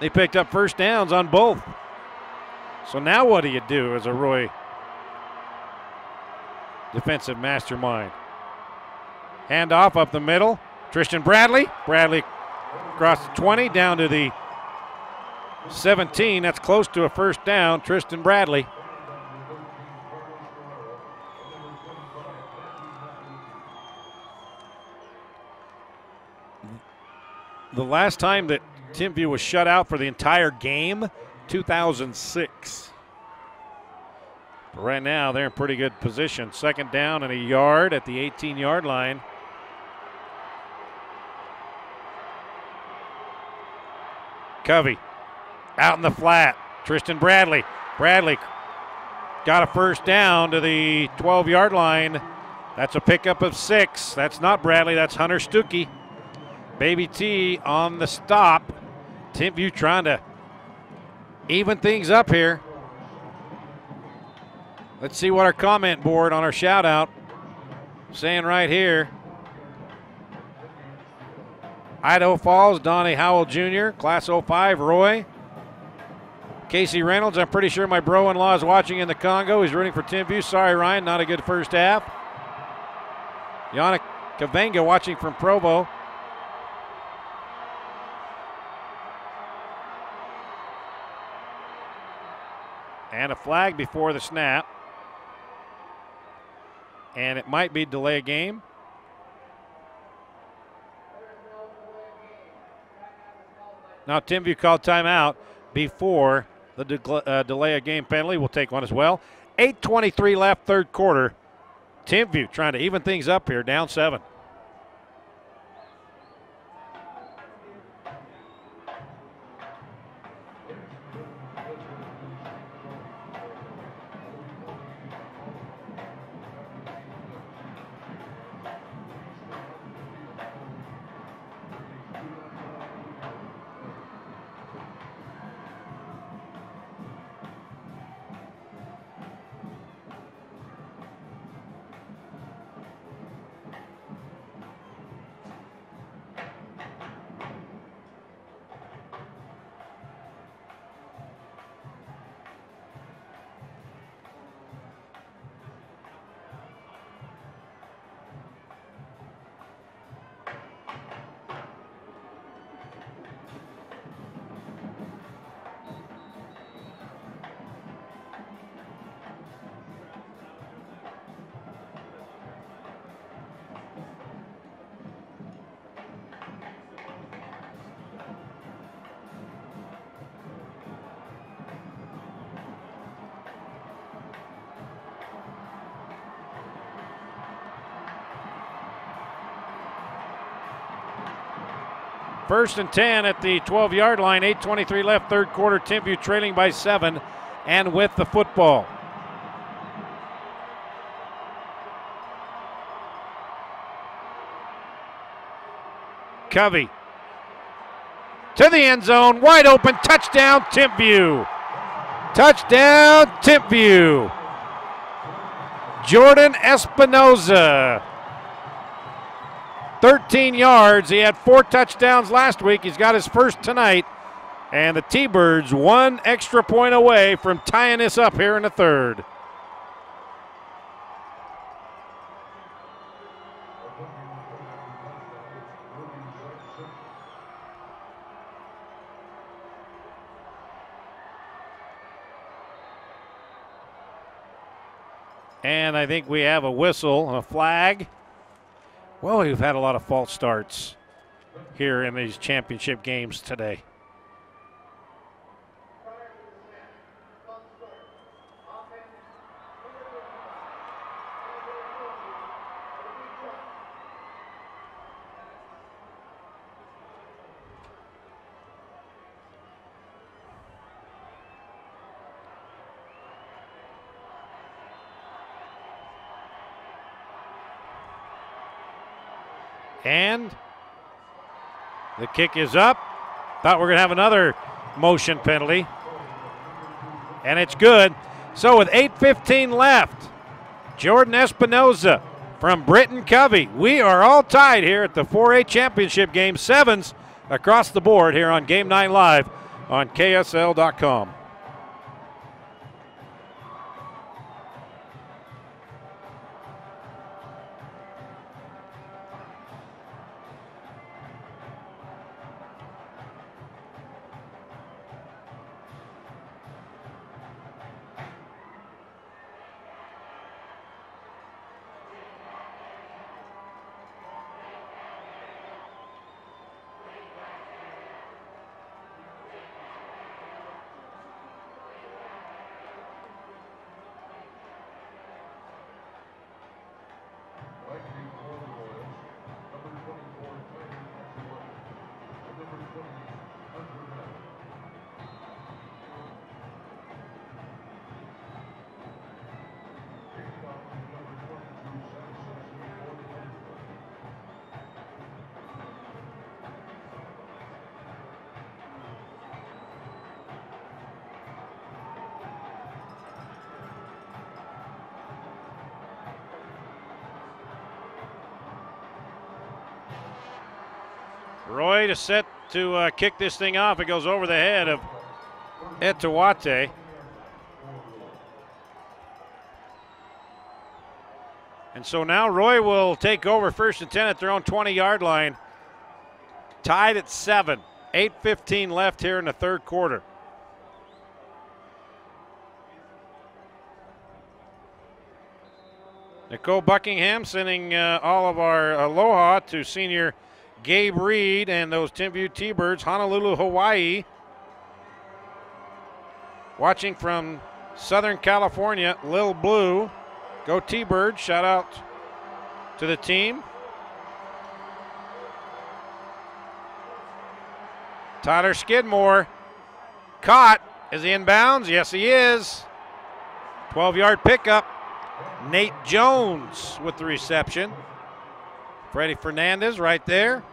they picked up first downs on both. So now what do you do as a Roy defensive mastermind? Hand off up the middle. Tristan Bradley. Bradley across the 20 down to the 17. That's close to a first down. Tristan Bradley. The last time that Timpview was shut out for the entire game, 2006. But right now, they're in pretty good position. 2nd down and a yard at the 18-yard line. Covey out in the flat. Tristan Bradley. Bradley got a first down to the 12-yard line. That's a pickup of 6. That's not Bradley, that's Hunter Stuckey. Baby T on the stop. Timpview trying to even things up here. Let's see what our comment board on our shout out saying right here. Idaho Falls, Donnie Howell Jr., Class 05, Roy. Casey Reynolds, I'm pretty sure my bro-in-law is watching in the Congo. He's rooting for Timpview. Sorry, Ryan, not a good first half. Yannick Kavenga watching from Provo. And a flag before the snap. And it might be delay a game. Now Timpview called timeout before the delay a game penalty. We'll take one as well. 8:23 left, 3rd quarter. Timpview trying to even things up here, down 7. First and 10 at the 12-yard line. 8:23 left, 3rd quarter. Timpview trailing by 7 and with the football. Covey to the end zone, wide open, touchdown Timpview. Touchdown Timpview. Jordan Espinoza. 13 yards. He had 4 touchdowns last week. He's got his first tonight. And the T-Birds 1 extra point away from tying this up here in the 3rd. And I think we have a whistle and a flag. Well, we've had a lot of false starts. here in these championship games today. And the kick is up. Thought we were going to have another motion penalty. And it's good. So with 8:15 left, Jordan Espinoza from Britton Covey. We are all tied here at the 4A championship game. 7s across the board here on Game 9 Live on KSL.com. Roy to set to kick this thing off. It goes over the head of Etawate. And so now Roy will take over 1st and 10 at their own 20-yard line. Tied at 7. 8:15 left here in the third quarter. Nicole Buckingham sending all of our aloha to senior Gabe Reed and those Timpview T-Birds, Honolulu, Hawaii. Watching from Southern California, Lil Blue. Go T-Birds, shout out to the team. Tyler Skidmore caught. Is he inbounds? Yes, he is. 12-yard pickup. Nate Jones with the reception. Freddie Fernandez right there.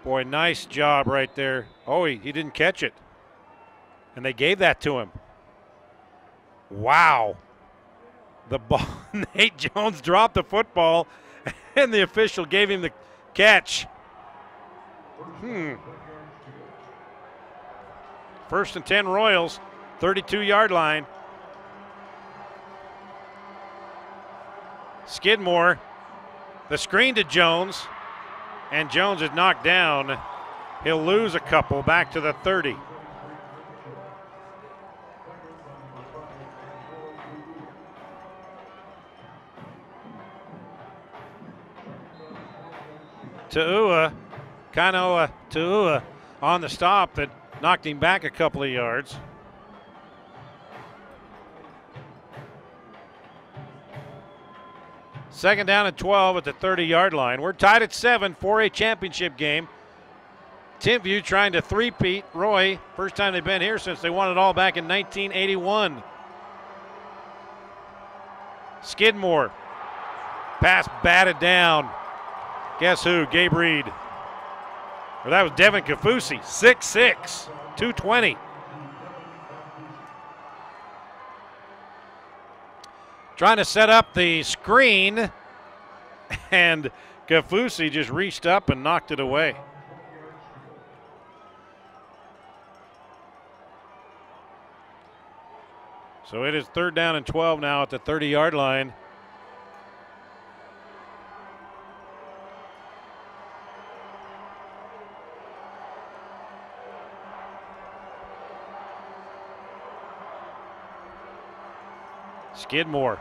Boy, nice job right there. Oh, he didn't catch it. And they gave that to him. Wow. The ball, Nate Jones dropped the football, and the official gave him the catch. 1st and 10 Royals. 32-yard line. Skidmore, the screen to Jones, and Jones is knocked down. He'll lose a couple back to the 30. Kanoa Tu'ua on the stop that knocked him back a couple of yards. Second down and 12 at the 30-yard line. We're tied at 7, 4A championship game. Timpview trying to three-peat. Roy, first time they've been here since they won it all back in 1981. Skidmore. Pass batted down. Guess who? Gabe Reed. Or that was Devin Kafusi. 6'6", 220. Trying to set up the screen, and Kafusi just reached up and knocked it away. So it is 3rd down and 12 now at the 30-yard line. Skidmore.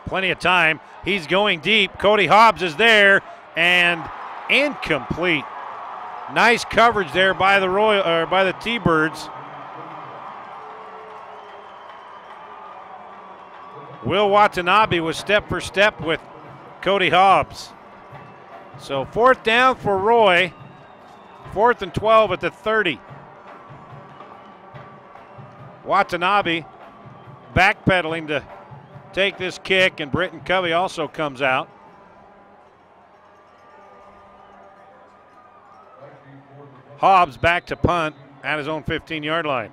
Plenty of time. He's going deep. Cody Hobbs is there and incomplete. Nice coverage there by the T-Birds. Will Watanabe was step for step with Cody Hobbs. So 4th down for Roy. 4th and 12 at the 30. Watanabe backpedaling to take this kick, and Britton Covey also comes out. Hobbs back to punt at his own 15-yard line.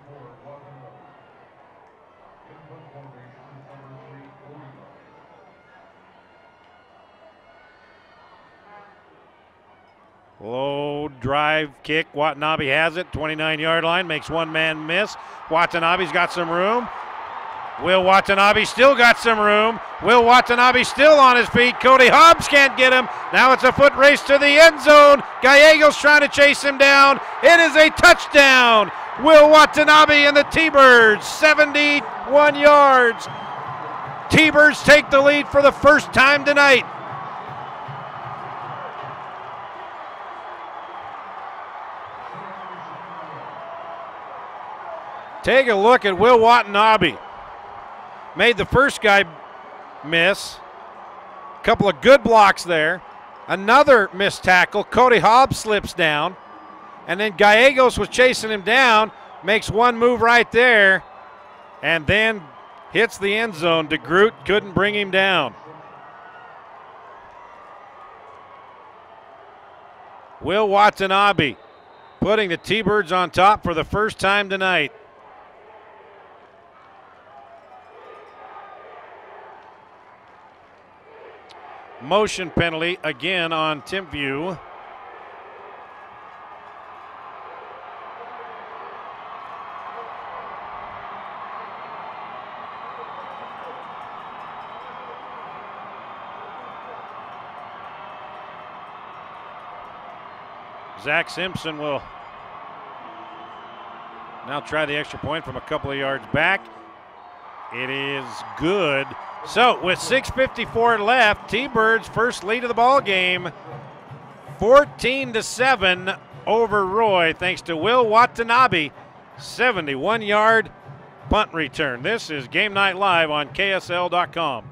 Low drive kick. Watanabe has it. 29-yard line. Makes one man miss. Watanabe's got some room. Will Watanabe still got some room. Will Watanabe still on his feet. Cody Hobbs can't get him. Now it's a foot race to the end zone. Gallegos trying to chase him down. It is a touchdown. Will Watanabe and the T-Birds, 71 yards. T-Birds take the lead for the first time tonight. Take a look at Will Watanabe. Made the first guy miss. A couple of good blocks there. Another missed tackle. Cody Hobbs slips down. And then Gallegos was chasing him down. Makes one move right there. And then hits the end zone. DeGroot couldn't bring him down. Will Watanabe putting the T-Birds on top for the first time tonight. Motion penalty again on Timpview. Zach Simpson will now try the extra point from a couple of yards back. It is good. So with 6:54 left, T-Birds first lead of the ball game, 14-7 over Roy, thanks to Will Watanabe, 71-yard punt return. This is Game Night Live on KSL.com.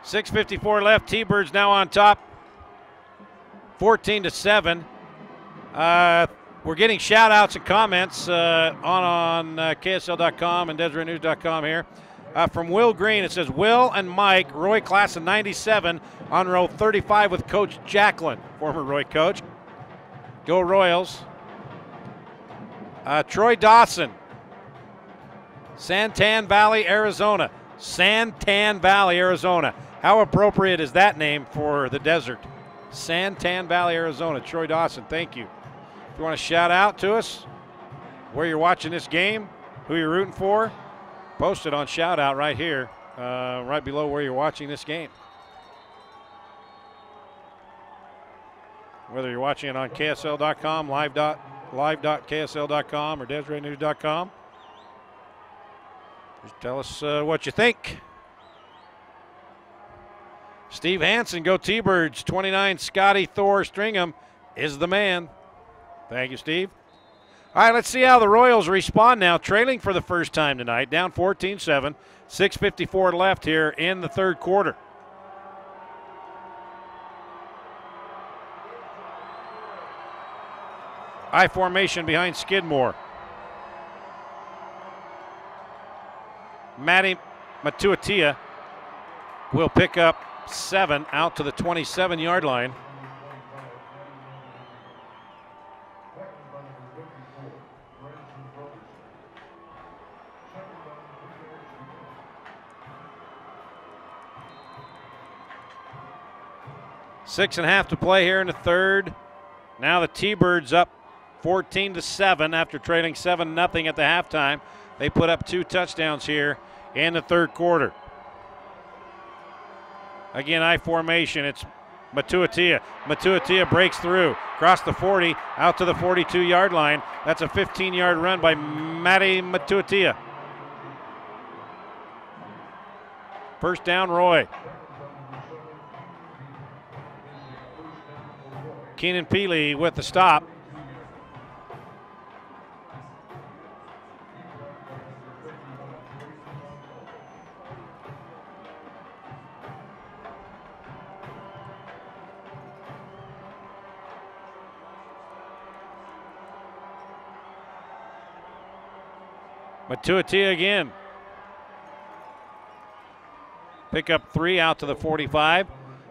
.654 left. T-Birds now on top, 14-7. We're getting shout outs and comments on KSL.com and DeseretNews.com here. From Will Green, it says, Will and Mike, Roy class of 97, on row 35 with Coach Jacklin, former Roy coach. Go Royals. Troy Dawson Santan Valley, Arizona. Santan Valley, Arizona. How appropriate is that name for the desert? Santan Valley, Arizona. Troy Dawson, thank you. If you want to shout out to us where you're watching this game, who you're rooting for, post it on shout out right here, right below where you're watching this game. Whether you're watching it on KSL.com, live.ksl.com, or DesRayNews.com. Just tell us what you think. Steve Hansen, go T-Birds. 29, Scotty Thor Stringham is the man. Thank you, Steve. All right, let's see how the Royals respond now. Trailing for the first time tonight, down 14-7. 6:54 left here in the third quarter. I formation behind Skidmore. Matty Matuatia will pick up 7 out to the 27-yard line. Six and a half to play here in the third. Now the T-Birds up 14-7 after trailing 7-0 at the halftime. They put up 2 touchdowns here in the third quarter. Again, I formation. It's Matuatia. Matuatia breaks through, across the 40, out to the 42-yard line. That's a 15-yard run by Matty Matuatia. First down, Roy. Keenan Peely with the stop. Matuatia again. Pick up 3 out to the 45.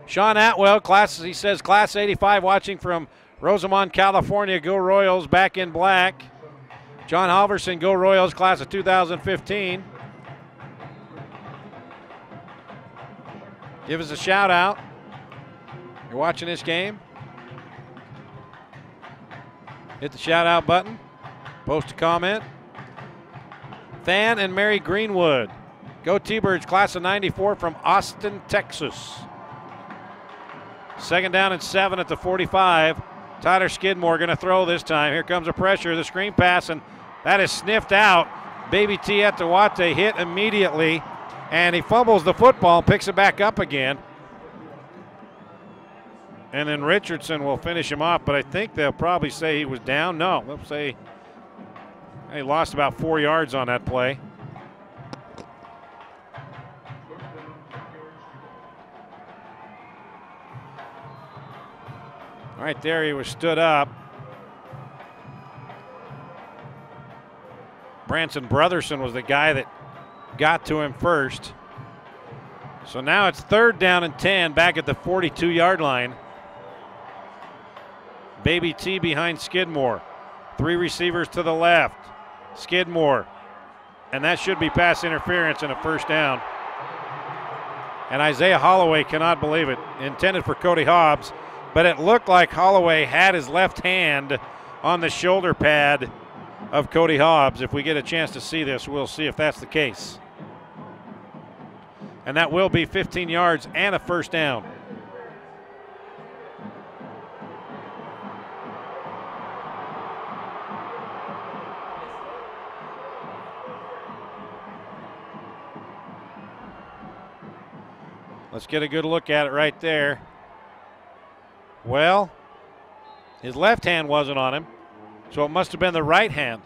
Sean Atwell, he says class 85, watching from Rosamond, California. Go Royals, back in black. John Halverson, go Royals, class of 2015. Give us a shout out. You're watching this game. Hit the shout out button. Post a comment. Than and Mary Greenwood. Go T-Birds, class of 94 from Austin, Texas. Second down and 7 at the 45. Tyler Skidmore going to throw this time. Here comes the pressure, the screen pass, and that is sniffed out. Baby Tietawate hit immediately, and he fumbles the football and picks it back up again. And then Richardson will finish him off, but I think they'll probably say he was down. No, they'll say he lost about 4 yards on that play. Right there, he was stood up. Branson Brotherson was the guy that got to him first. So now it's third down and 10, back at the 42-yard line. Baby T behind Skidmore. 3 receivers to the left. Skidmore. And that should be pass interference and a first down. And Isaiah Holloway cannot believe it. Intended for Cody Hobbs. But it looked like Holloway had his left hand on the shoulder pad of Cody Hobbs. If we get a chance to see this, we'll see if that's the case. And that will be 15 yards and a first down. Let's get a good look at it right there. Well, his left hand wasn't on him, so it must have been the right hand.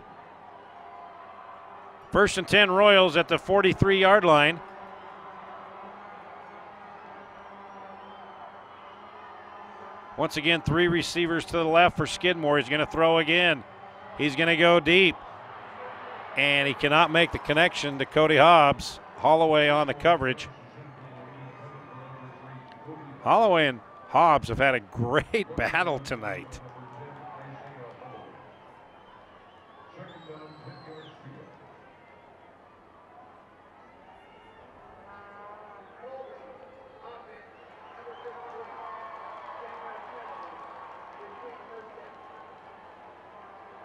First and 10 Royals at the 43-yard line. Once again, 3 receivers to the left for Skidmore. He's going to throw again. He's going to go deep. And he cannot make the connection to Cody Hobbs. Holloway on the coverage. Holloway and Hobbs have had a great battle tonight.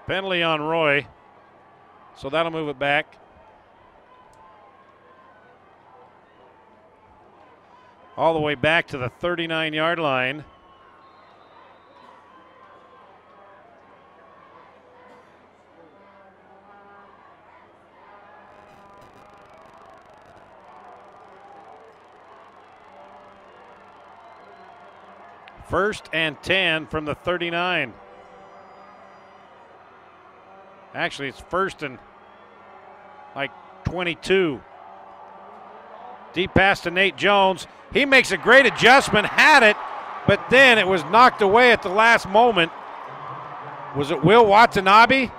Penalty on Roy, so that'll move it back. All the way back to the 39-yard line. First and 10 from the 39. Actually, it's first and like 22. Deep pass to Nate Jones. He makes a great adjustment, had it, but then it was knocked away at the last moment. Was it Will Watanabe?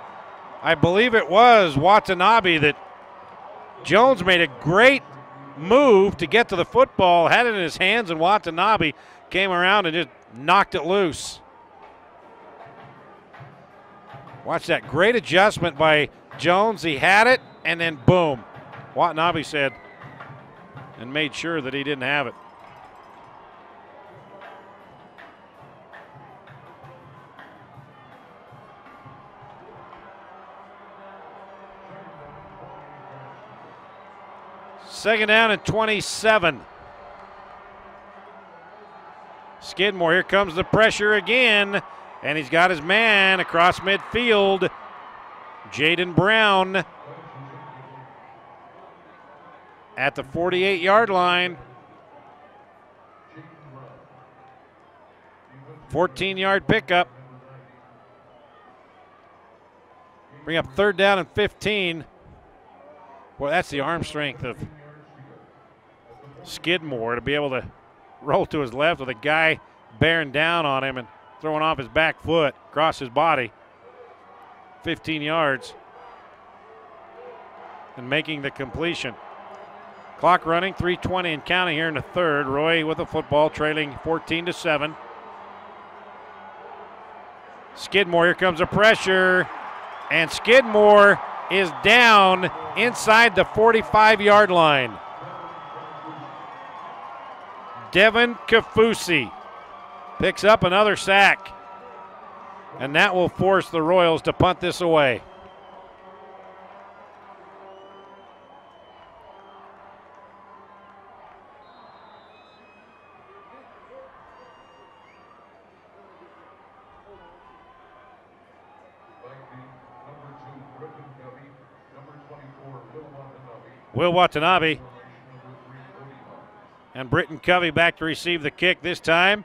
I believe it was Watanabe that Jones made a great move to get to the football, had it in his hands, and Watanabe came around and just knocked it loose. Watch that great adjustment by Jones. He had it, and then boom. Watanabe said, and made sure that he didn't have it. Second down and 27. Skidmore, here comes the pressure again, and he's got his man across midfield, Jaden Brown, at the 48-yard line. 14-yard pickup. Bring up third down and 15. Boy, that's the arm strength of Skidmore to be able to roll to his left with a guy bearing down on him and throwing off his back foot across his body. 15 yards and making the completion. Clock running, 3:20 and counting here in the third. Roy with the football, trailing 14-7. Skidmore, here comes the pressure, and Skidmore is down inside the 45-yard line. Devin Kafusi picks up another sack, and that will force the Royals to punt this away. Will Watanabe and Britton Covey back to receive the kick this time.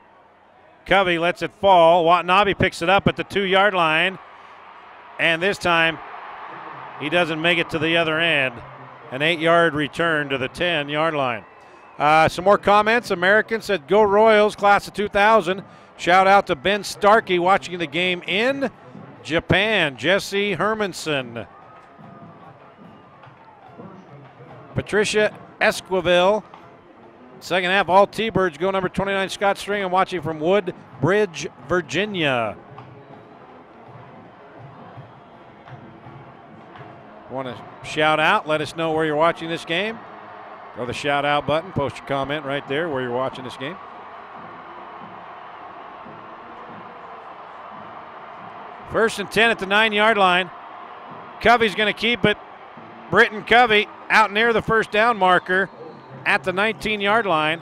Covey lets it fall. Watanabe picks it up at the 2-yard line, and this time he doesn't make it to the other end. An 8-yard return to the 10-yard line. Some more comments. American said, "Go Royals, class of 2000." Shout out to Ben Starkey watching the game in Japan. Jesse Hermanson. Patricia Esquivel. Second half, all T-Birds go. Number 29, Scott String. I'm watching from Woodbridge, Virginia. Want to shout out? Let us know where you're watching this game. Go to the shout out button. Post your comment right there where you're watching this game. First and 10 at the 9-yard line. Covey's going to keep it. Britton Covey out near the first down marker at the 19-yard line.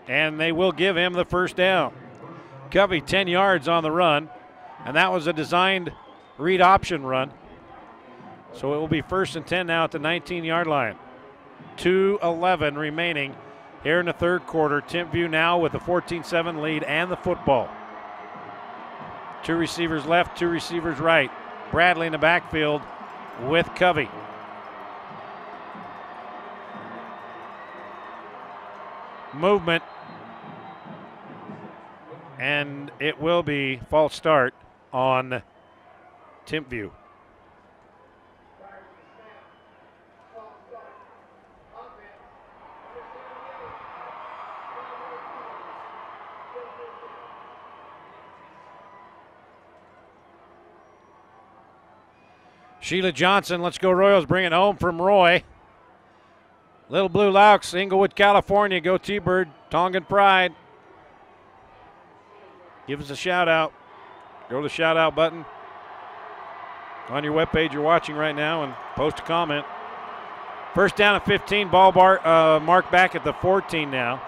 And they will give him the first down. Covey 10 yards on the run, and that was a designed read option run. So it will be first and 10 now at the 19-yard line. 2:11 remaining here in the third quarter. Timpview now with a 14-7 lead and the football. Two receivers left, two receivers right. Bradley in the backfield with Covey. Movement. And it will be false start on Timpview. Sheila Johnson, let's go Royals, bring it home from Roy. Little Blue Loucks, Inglewood, California. Go T-Bird, Tongan Pride. Give us a shout out. Go to the shout out button on your webpage you're watching right now and post a comment. First down at 15, ball marked back at the 14 now.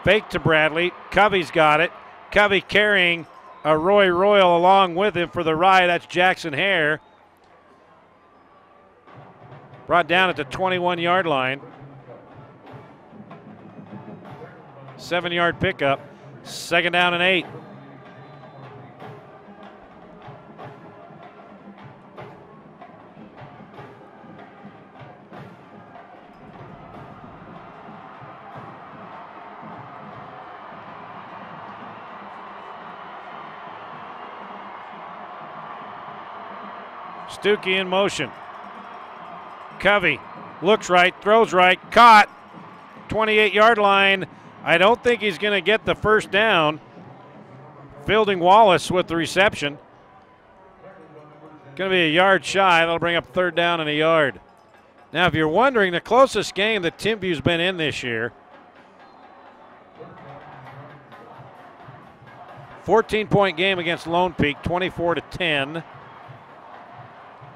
Fake to Bradley. Covey's got it. Covey carrying Roy Royal along with him for the ride. That's Jackson Hare. Brought down at the 21-yard line. 7-yard pickup. Second down and 8. Stuckey in motion. Covey looks right, throws right, caught. 28-yard line. I don't think he's going to get the first down. Fielding Wallace with the reception. Going to be a yard shy. That'll bring up third down and a yard. Now, if you're wondering, the closest game that Timpview's been in this year, 14-point game against Lone Peak, 24-10.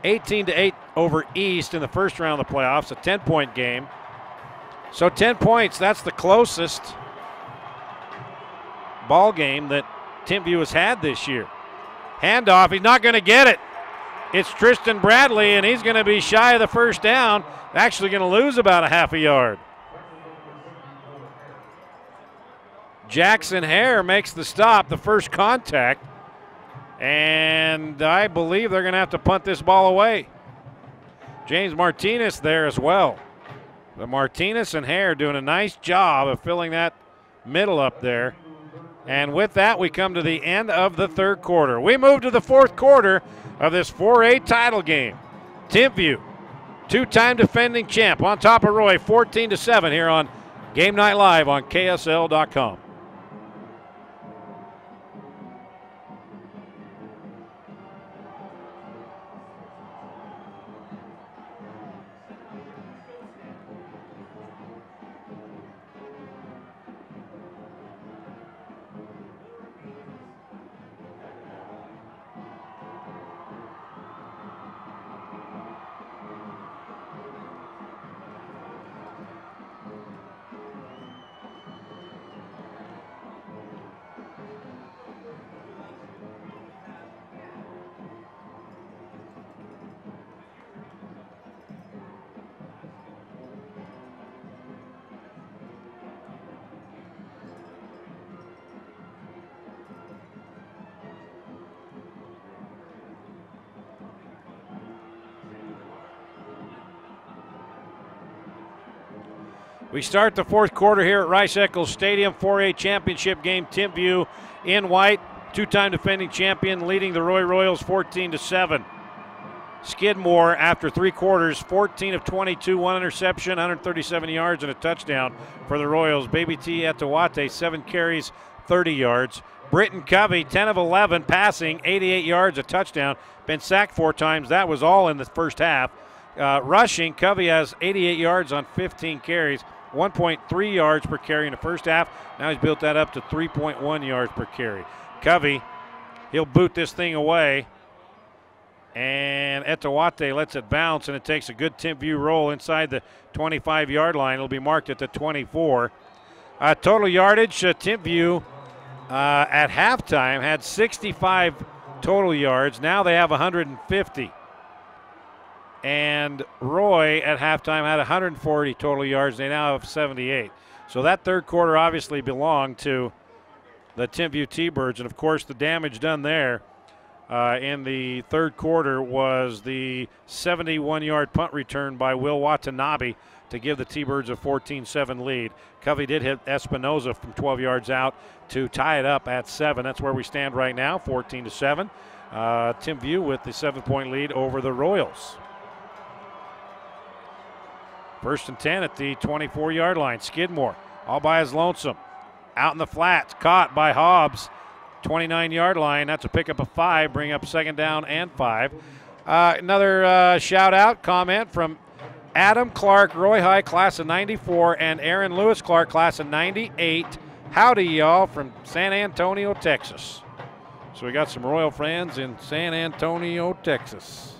18-8 over East in the first round of the playoffs, a 10-point game. So 10 points, that's the closest ball game that Timpview has had this year. Handoff, he's not going to get it. It's Tristan Bradley, and he's going to be shy of the first down, actually going to lose about a half a yard. Jackson Hare makes the stop, the first contact. And I believe they're going to have to punt this ball away. James Martinez there as well. But Martinez and Hare doing a nice job of filling that middle up there. And with that, we come to the end of the third quarter. We move to the fourth quarter of this 4A title game. Timpview, two-time defending champ, on top of Roy, 14-7 here on Game Night Live on KSL.com. We start the fourth quarter here at Rice-Eccles Stadium, 4A championship game. Timpview in white, two-time defending champion, leading the Roy Royals 14-7. Skidmore, after three quarters, 14 of 22, one interception, 137 yards and a touchdown for the Royals. Baby T. Etawate, 7 carries, 30 yards. Britton Covey, 10 of 11, passing, 88 yards, a touchdown. Been sacked 4 times. That was all in the first half. Rushing, Covey has 88 yards on 15 carries. 1.3 yards per carry in the first half. Now he's built that up to 3.1 yards per carry. Covey, he'll boot this thing away. And Etawate lets it bounce, and it takes a good Timpview roll inside the 25-yard line. It'll be marked at the 24. Total yardage, Timpview at halftime had 65 total yards. Now they have 150. And Roy at halftime had 140 total yards. They now have 78. So that third quarter obviously belonged to the Timpview T-Birds. And, of course, the damage done there in the third quarter was the 71-yard punt return by Will Watanabe to give the T-Birds a 14-7 lead. Covey did hit Espinoza from 12 yards out to tie it up at 7. That's where we stand right now, 14-7. Timpview with the 7-point lead over the Royals. First and 10 at the 24-yard line. Skidmore all by his lonesome. Out in the flats, caught by Hobbs. 29-yard line. That's a pickup of 5. Bring up second down and 5. Another shout-out comment from Adam Clark, Roy High, class of 94, and Aaron Lewis Clark, class of 98. Howdy, y'all, from San Antonio, Texas. So we got some Royal fans in San Antonio, Texas.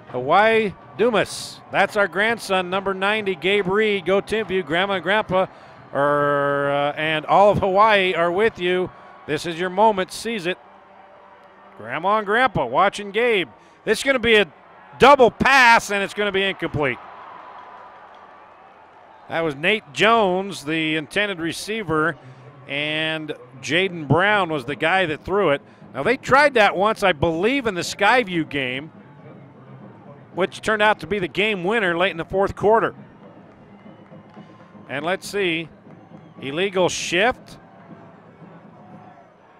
Hawaii Dumas. That's our grandson, number 90, Gabe Reed. Go Timpview. Grandma and Grandpa and all of Hawaii are with you. This is your moment. Seize it. Grandma and Grandpa watching Gabe. This is going to be a double pass, and it's going to be incomplete. That was Nate Jones, the intended receiver, and Jaden Brown was the guy that threw it. Now, they tried that once, I believe, in the Skyview game, which turned out to be the game winner late in the fourth quarter. And let's see, illegal shift.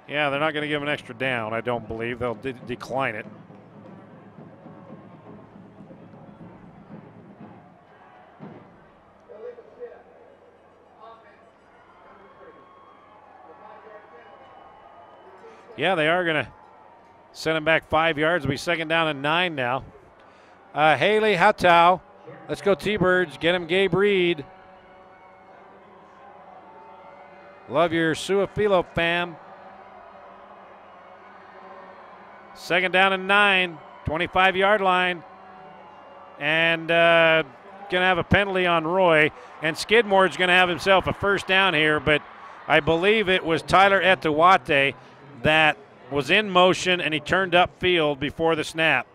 Yeah, they're not going to give an extra down, I don't believe. They'll decline it. Yeah, they are going to send him back 5 yards. It'll be second down and 9 now. Haley Hattow. Let's go T-Birds. Get him Gabe Reed. Love your Suafilo fam. Second down and 9. 25-yard line. And going to have a penalty on Roy. And Skidmore's going to have himself a first down here. But I believe it was Tyler Etewate that was in motion, and he turned upfield before the snap.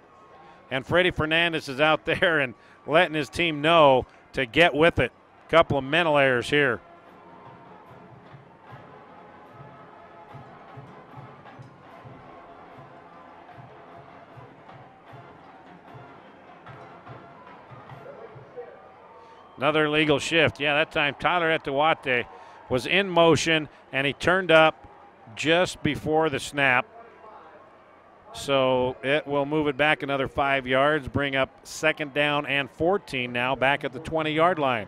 And Freddie Fernandez is out there and letting his team know to get with it. Couple of mental errors here. Another illegal shift. Yeah, that time Tyler Etewate was in motion, and he turned up just before the snap. So it will move it back another 5 yards, bring up second down and 14 now, back at the 20-yard line.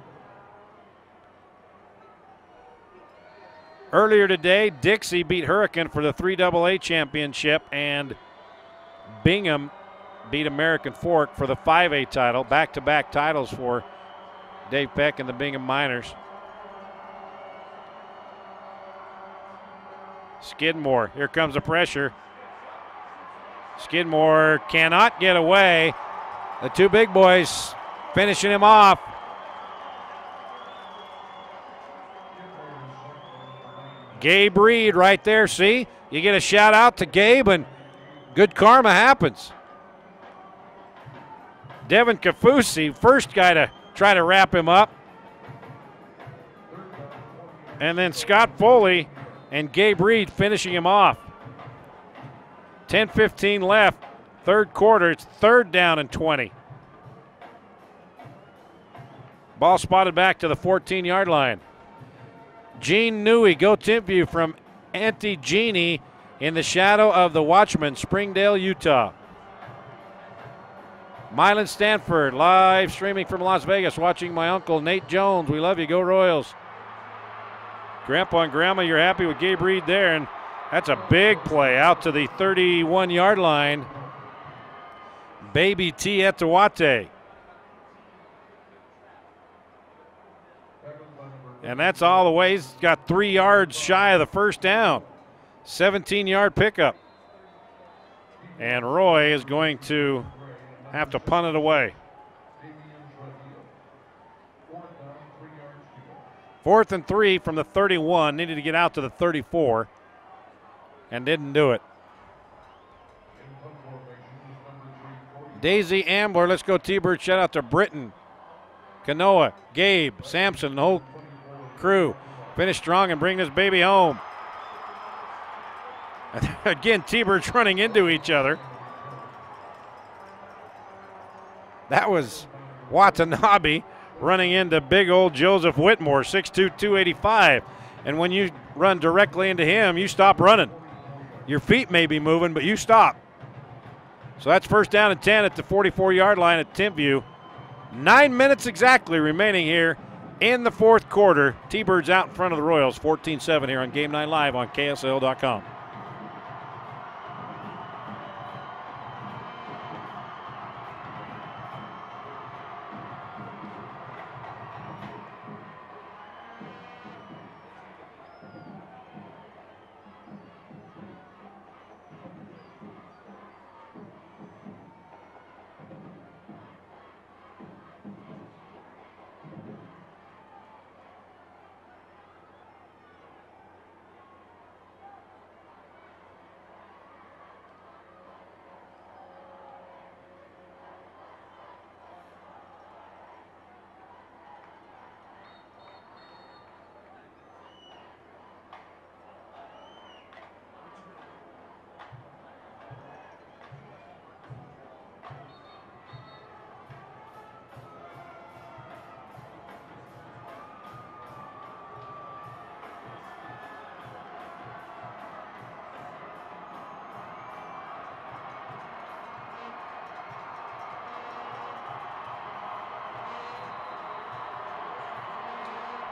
Earlier today, Dixie beat Hurricane for the 3AA championship, and Bingham beat American Fork for the 5A title. Back-to-back titles for Dave Peck and the Bingham Miners. Skidmore, here comes the pressure. Skidmore cannot get away. The two big boys finishing him off. Gabe Reed right there, see? You get a shout out to Gabe and good karma happens. Devin Kafusi, first guy to try to wrap him up. And then Scott Foley and Gabe Reed finishing him off. 10:15 left, third quarter. It's third down and 20. Ball spotted back to the 14-yard line. Gene Newey, go Timpview from Auntie Jeannie in the shadow of the Watchman, Springdale, Utah. Mylan Stanford, live streaming from Las Vegas, watching my uncle Nate Jones. We love you, go Royals. Grandpa and Grandma, you're happy with Gabe Reed there, and that's a big play out to the 31-yard line. Baby T. Etewate. And that's all the way. He's got 3 yards shy of the first down. 17-yard pickup. And Roy is going to have to punt it away. 4th and 3 from the 31. Needed to get out to the 34. And didn't do it. Daisy Ambler, let's go T-Bird. Shout out to Britton, Kanoa, Gabe, Sampson, the whole crew. Finish strong and bring this baby home. Again, T-Birds running into each other. That was Watanabe running into big old Joseph Whitmore, 6'2", 285. And when you run directly into him, you stop running. Your feet may be moving, but you stop. So that's first down and 10 at the 44-yard line at Timpview. 9 minutes exactly remaining here in the fourth quarter. T-Birds out in front of the Royals, 14-7 here on Game 9 Live on KSL.com.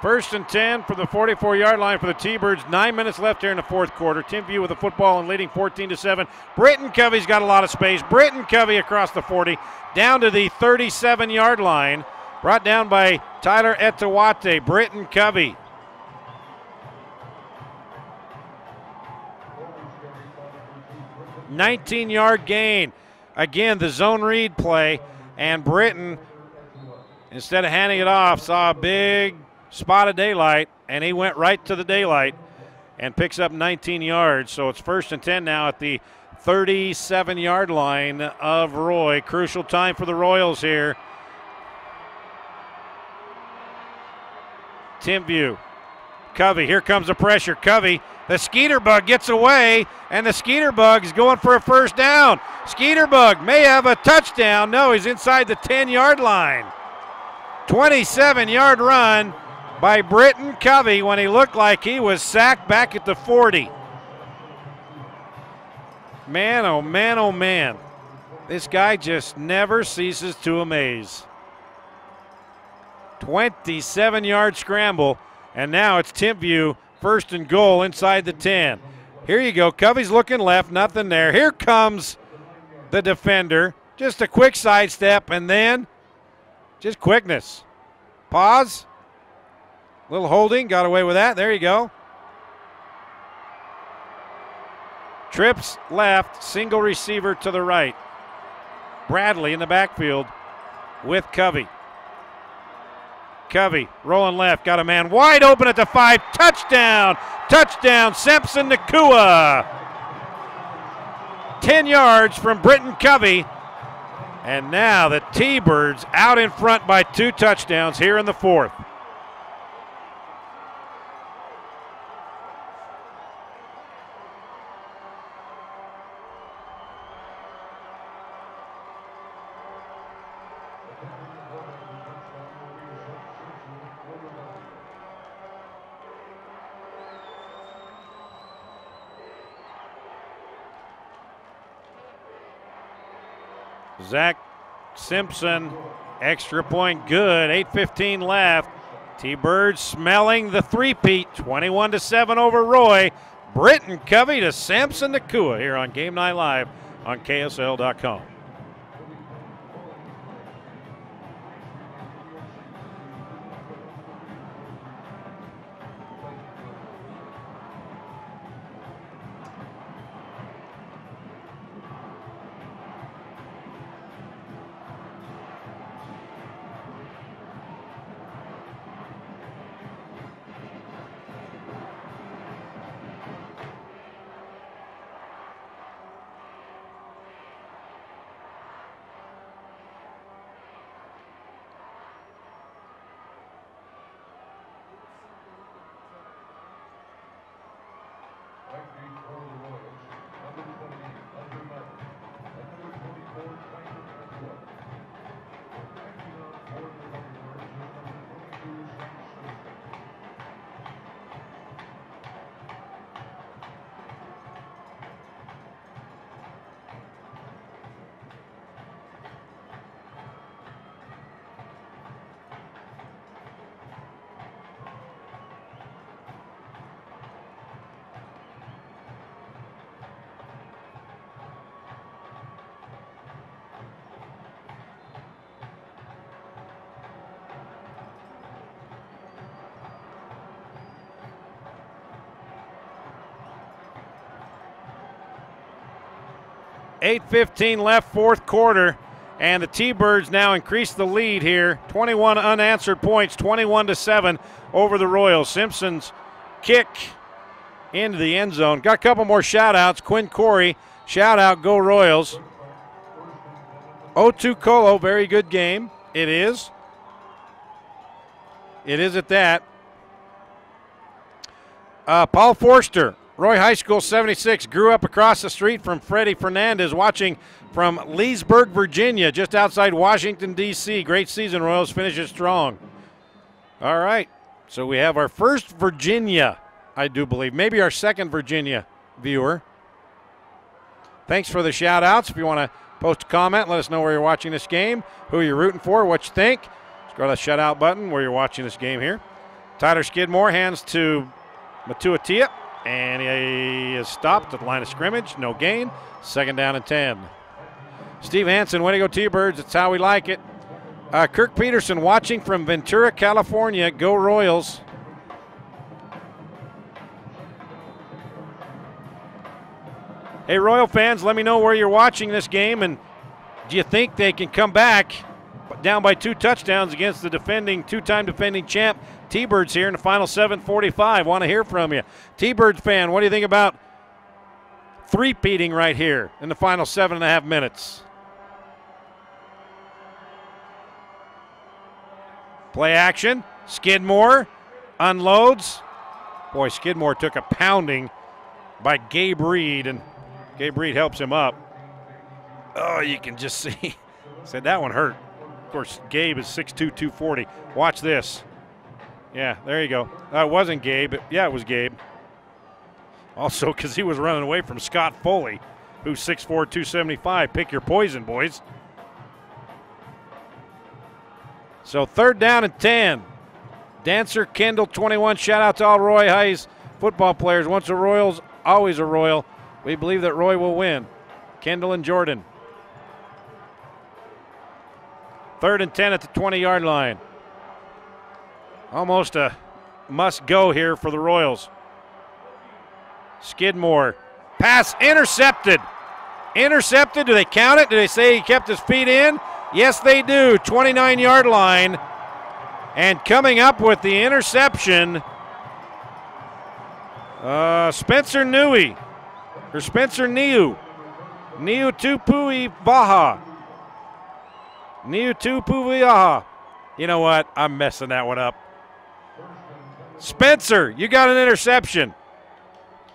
First and 10 for the 44-yard line for the T-Birds. 9 minutes left here in the fourth quarter. Timpview with the football and leading 14-7. Britton Covey's got a lot of space. Britton Covey across the 40, down to the 37-yard line. Brought down by Tyler Etawate. Britton Covey. $19-yard gain. Again, the zone read play, and Britton, instead of handing it off, saw a big spot of daylight, and he went right to the daylight and picks up 19 yards. So it's first and 10 now at the 37-yard line of Roy. Crucial time for the Royals here. Timpview. Covey, here comes the pressure. Covey, the Skeeter Bug gets away, and the Skeeter Bug is going for a first down. Skeeter Bug may have a touchdown. No, he's inside the 10-yard line. 27-yard run by Britton Covey when he looked like he was sacked back at the 40. Man, oh man, oh man. This guy just never ceases to amaze. 27-yard scramble, and now it's Timpview, first and goal inside the 10. Here you go. Covey's looking left, nothing there. Here comes the defender. Just a quick sidestep, and then just quickness. Pause. Little holding, got away with that. There you go. Trips left, single receiver to the right. Bradley in the backfield with Covey. Covey rolling left, got a man wide open at the 5. Touchdown! Touchdown, Simpson Nakua. 10 yards from Britton Covey. And now the T-Birds out in front by 2 touchdowns here in the fourth. Zach Simpson, extra point good. 8:15 left. T-Birds smelling the three-peat. 21-7 over Roy. Britton Covey to Samson Nakua here on Game Night Live on KSL.com. .8:15 left, fourth quarter, and the T-Birds now increase the lead here. 21 unanswered points, 21-7 over the Royals. Simpson's kick into the end zone. Got a couple more shout-outs. Quinn Corey, shout-out, go Royals. O2 Colo, very good game. It is. It is at that. Paul Forster, Roy High School 76, grew up across the street from Freddie Fernandez, watching from Leesburg, Virginia, just outside Washington, D.C. Great season, Royals finishes strong. All right, so we have our first Virginia, I do believe, maybe our second Virginia viewer. Thanks for the shout-outs. If you want to post a comment, let us know where you're watching this game, who you're rooting for, what you think. Just go to the shout-out button where you're watching this game here. Tyler Skidmore hands to Matuatia, and he is stopped at the line of scrimmage. No gain. 2nd down and 10. Steve Hansen, way to go T-Birds. It's how we like it. Kirk Peterson watching from Ventura, California. Go Royals. Hey, Royal fans, let me know where you're watching this game, and do you think they can come back down by 2 touchdowns against the two-time defending champ T-Birds here in the final 7:45? Want to hear from you. T-Birds fan, what do you think about three-peating right here in the final 7.5 minutes? Play action. Skidmore unloads. Boy, Skidmore took a pounding by Gabe Reed, and Gabe Reed helps him up. Oh, you can just see. Said that one hurt. Of course, Gabe is 6'2", 240. Watch this. Yeah, there you go. It wasn't Gabe. Yeah, it was Gabe. Also, because he was running away from Scott Foley, who's 6'4", 275. Pick your poison, boys. So 3rd down and 10. Dancer Kendall, 21. Shout out to all Roy Hayes football players. Once a Royals, always a Royal. We believe that Roy will win. Kendall and Jordan. 3rd and 10 at the 20-yard line. Almost a must-go here for the Royals. Skidmore. Pass intercepted. Intercepted. Do they count it? Do they say he kept his feet in? Yes, they do. 29-yard line. And coming up with the interception, Spencer Niu. Niu Tupui Vaha. You know what? I'm messing that one up. Spencer, you got an interception.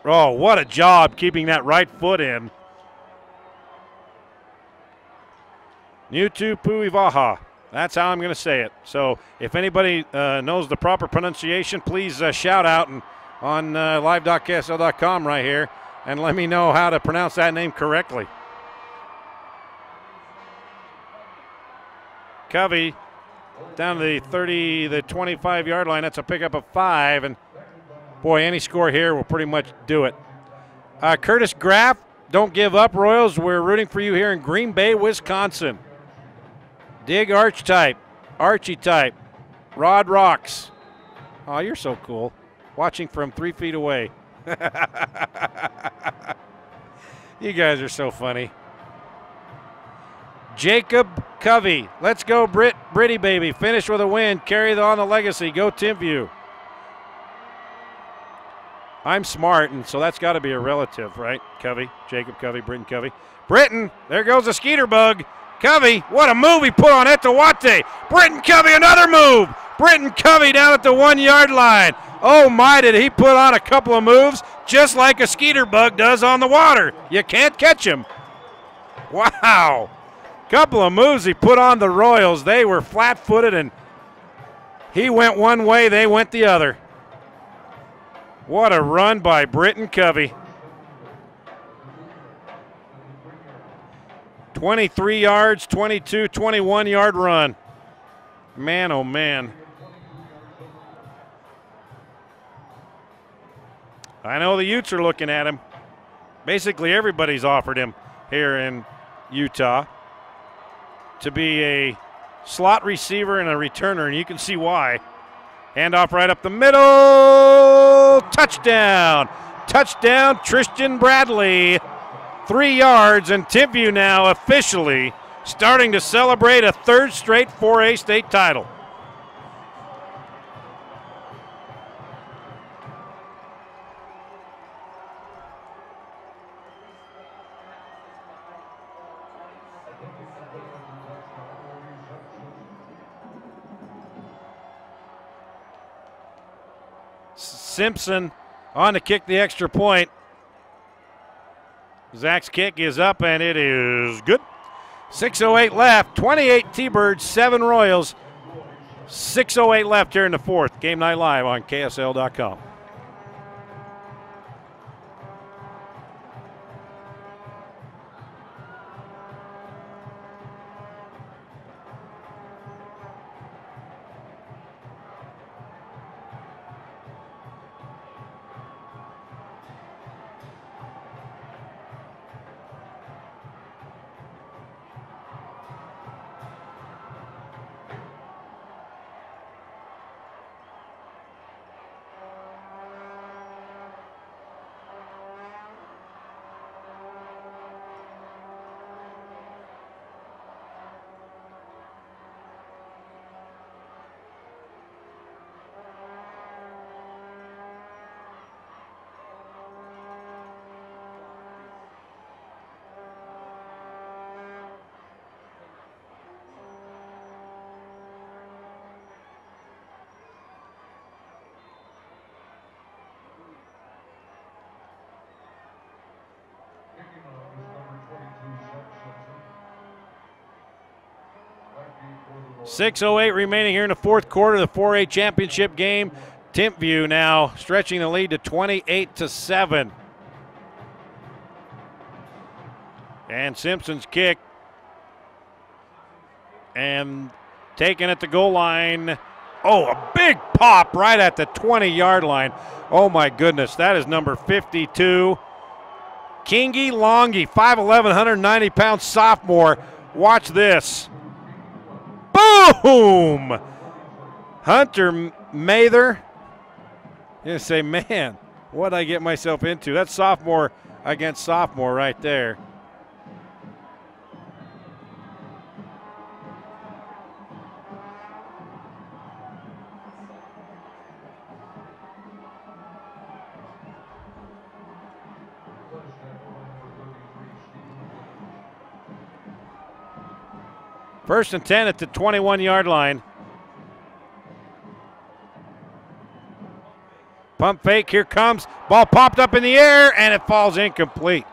Oh, what a job keeping that right foot in. Niu Tupui Vaha. That's how I'm going to say it. So if anybody knows the proper pronunciation, please shout out on live.ksl.com right here and let me know how to pronounce that name correctly. Covey down to the 25-yard line. That's a pickup of 5. And, boy, any score here will pretty much do it. Curtis Graff, don't give up, Royals. We're rooting for you here in Green Bay, Wisconsin. Dig Archetype. Rod Rocks. Oh, you're so cool. Watching from 3 feet away. You guys are so funny. Jacob Covey. Let's go, Britty baby. Finish with a win. Carry on the legacy. Go Timpview. I'm smart, and so that's got to be a relative, right? Covey, Jacob Covey, Britton Covey. Britton, there goes the Skeeter bug. Covey, what a move he put on Etowate. Britton Covey, another move. Britton Covey down at the 1-yard line. Oh, my, did he put on a couple of moves just like a Skeeter bug does on the water. You can't catch him. Wow. Couple of moves he put on the Royals. They were flat-footed, and he went one way, they went the other. What a run by Britton Covey. 23 yards, 22, 21-yard run. Man, oh, man. I know the Utes are looking at him. Basically, everybody's offered him here in Utah to be a slot receiver and a returner, and you can see why. Handoff right up the middle. Touchdown. Touchdown, Tristan Bradley. 3 yards, and Timpview now officially starting to celebrate a 3rd straight 4A state title. Simpson on to kick the extra point. Zach's kick is up, and it is good. 6:08 left, 28 T-Birds, 7 Royals. 6:08 left here in the 4th. Game Night Live on KSL.com. 6:08 remaining here in the fourth quarter of the 4A championship game. Timpview now stretching the lead to 28-7. And Simpson's kick. And taken at the goal line. Oh, a big pop right at the 20-yard line. Oh, my goodness. That is number 52. Kingy Longy, 5'11", 190-pound sophomore. Watch this. Boom! Hunter Mather. You're going to say, man, what did I get myself into? That's sophomore against sophomore right there. First and 10 at the 21-yard line. Pump fake, here comes. Ball popped up in the air, and it falls incomplete.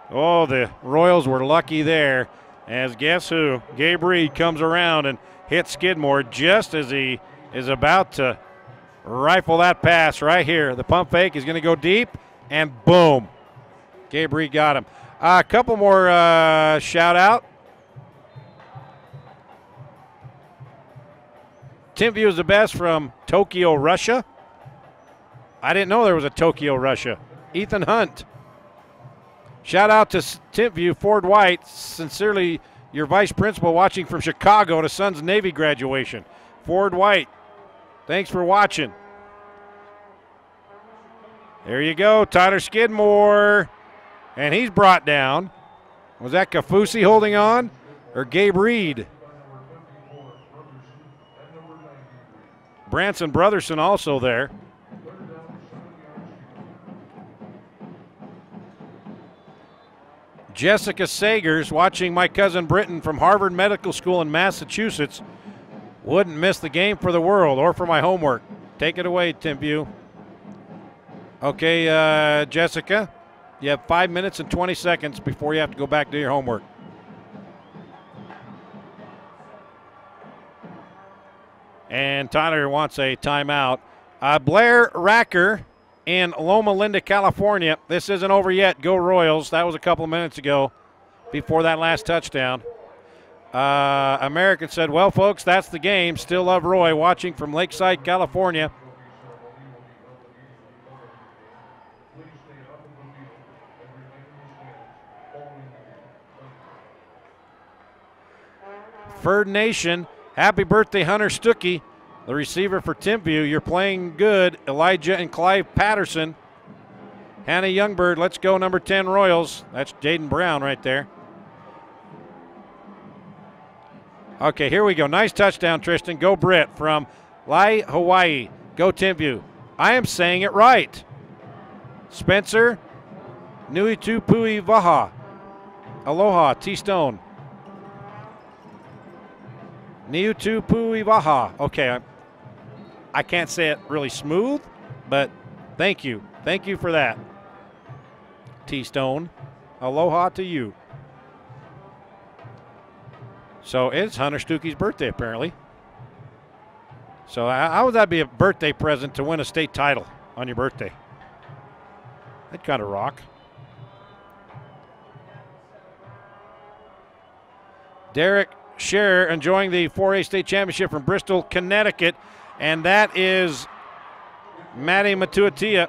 Oh, the Royals were lucky there, as guess who? Gabe Reed comes around and hits Skidmore just as he is about to rifle that pass right here. The pump fake is going to go deep, and boom. Gabe Reed got him. A couple more shout-out. Timpview is the best from Tokyo, Russia. I didn't know there was a Tokyo, Russia. Ethan Hunt. Shout out to Timpview, Ford White. Sincerely, your vice principal watching from Chicago to son's Navy graduation. Ford White, thanks for watching. There you go, Tyler Skidmore. And he's brought down. Was that Kafusi holding on or Gabe Reed? Branson Brotherson also there. Jessica Sagers, watching my cousin Britton from Harvard Medical School in Massachusetts. Wouldn't miss the game for the world or for my homework. Take it away, Timpview. Okay, Jessica, you have 5 minutes and 20 seconds before you have to go back to do your homework. And Tyler wants a timeout. Blair Racker in Loma Linda, California. This isn't over yet. Go Royals. That was a couple of minutes ago before that last touchdown. American said, well, folks, that's the game. Still love Roy, watching from Lakeside, California. Ferd Nation. Happy birthday, Hunter Stuckey, the receiver for Timpview. You're playing good. Elijah and Clive Patterson. Hannah Youngbird, let's go, number 10 Royals. That's Jaden Brown right there. Okay, here we go. Nice touchdown, Tristan. Go Britt from Lai, Hawaii. Go Timpview. I am saying it right. Spencer Nui Tupui Vaha. Aloha, T-Stone. Niutu Puivaha. Okay, I can't say it really smooth, but thank you. Thank you for that, T-Stone. Aloha to you. So it's Hunter Stuckey's birthday, apparently. So how would that be a birthday present to win a state title on your birthday? That'd kind of rock. Derek Scherer enjoying the 4A state championship from Bristol, Connecticut. And that is Maddie Matuatia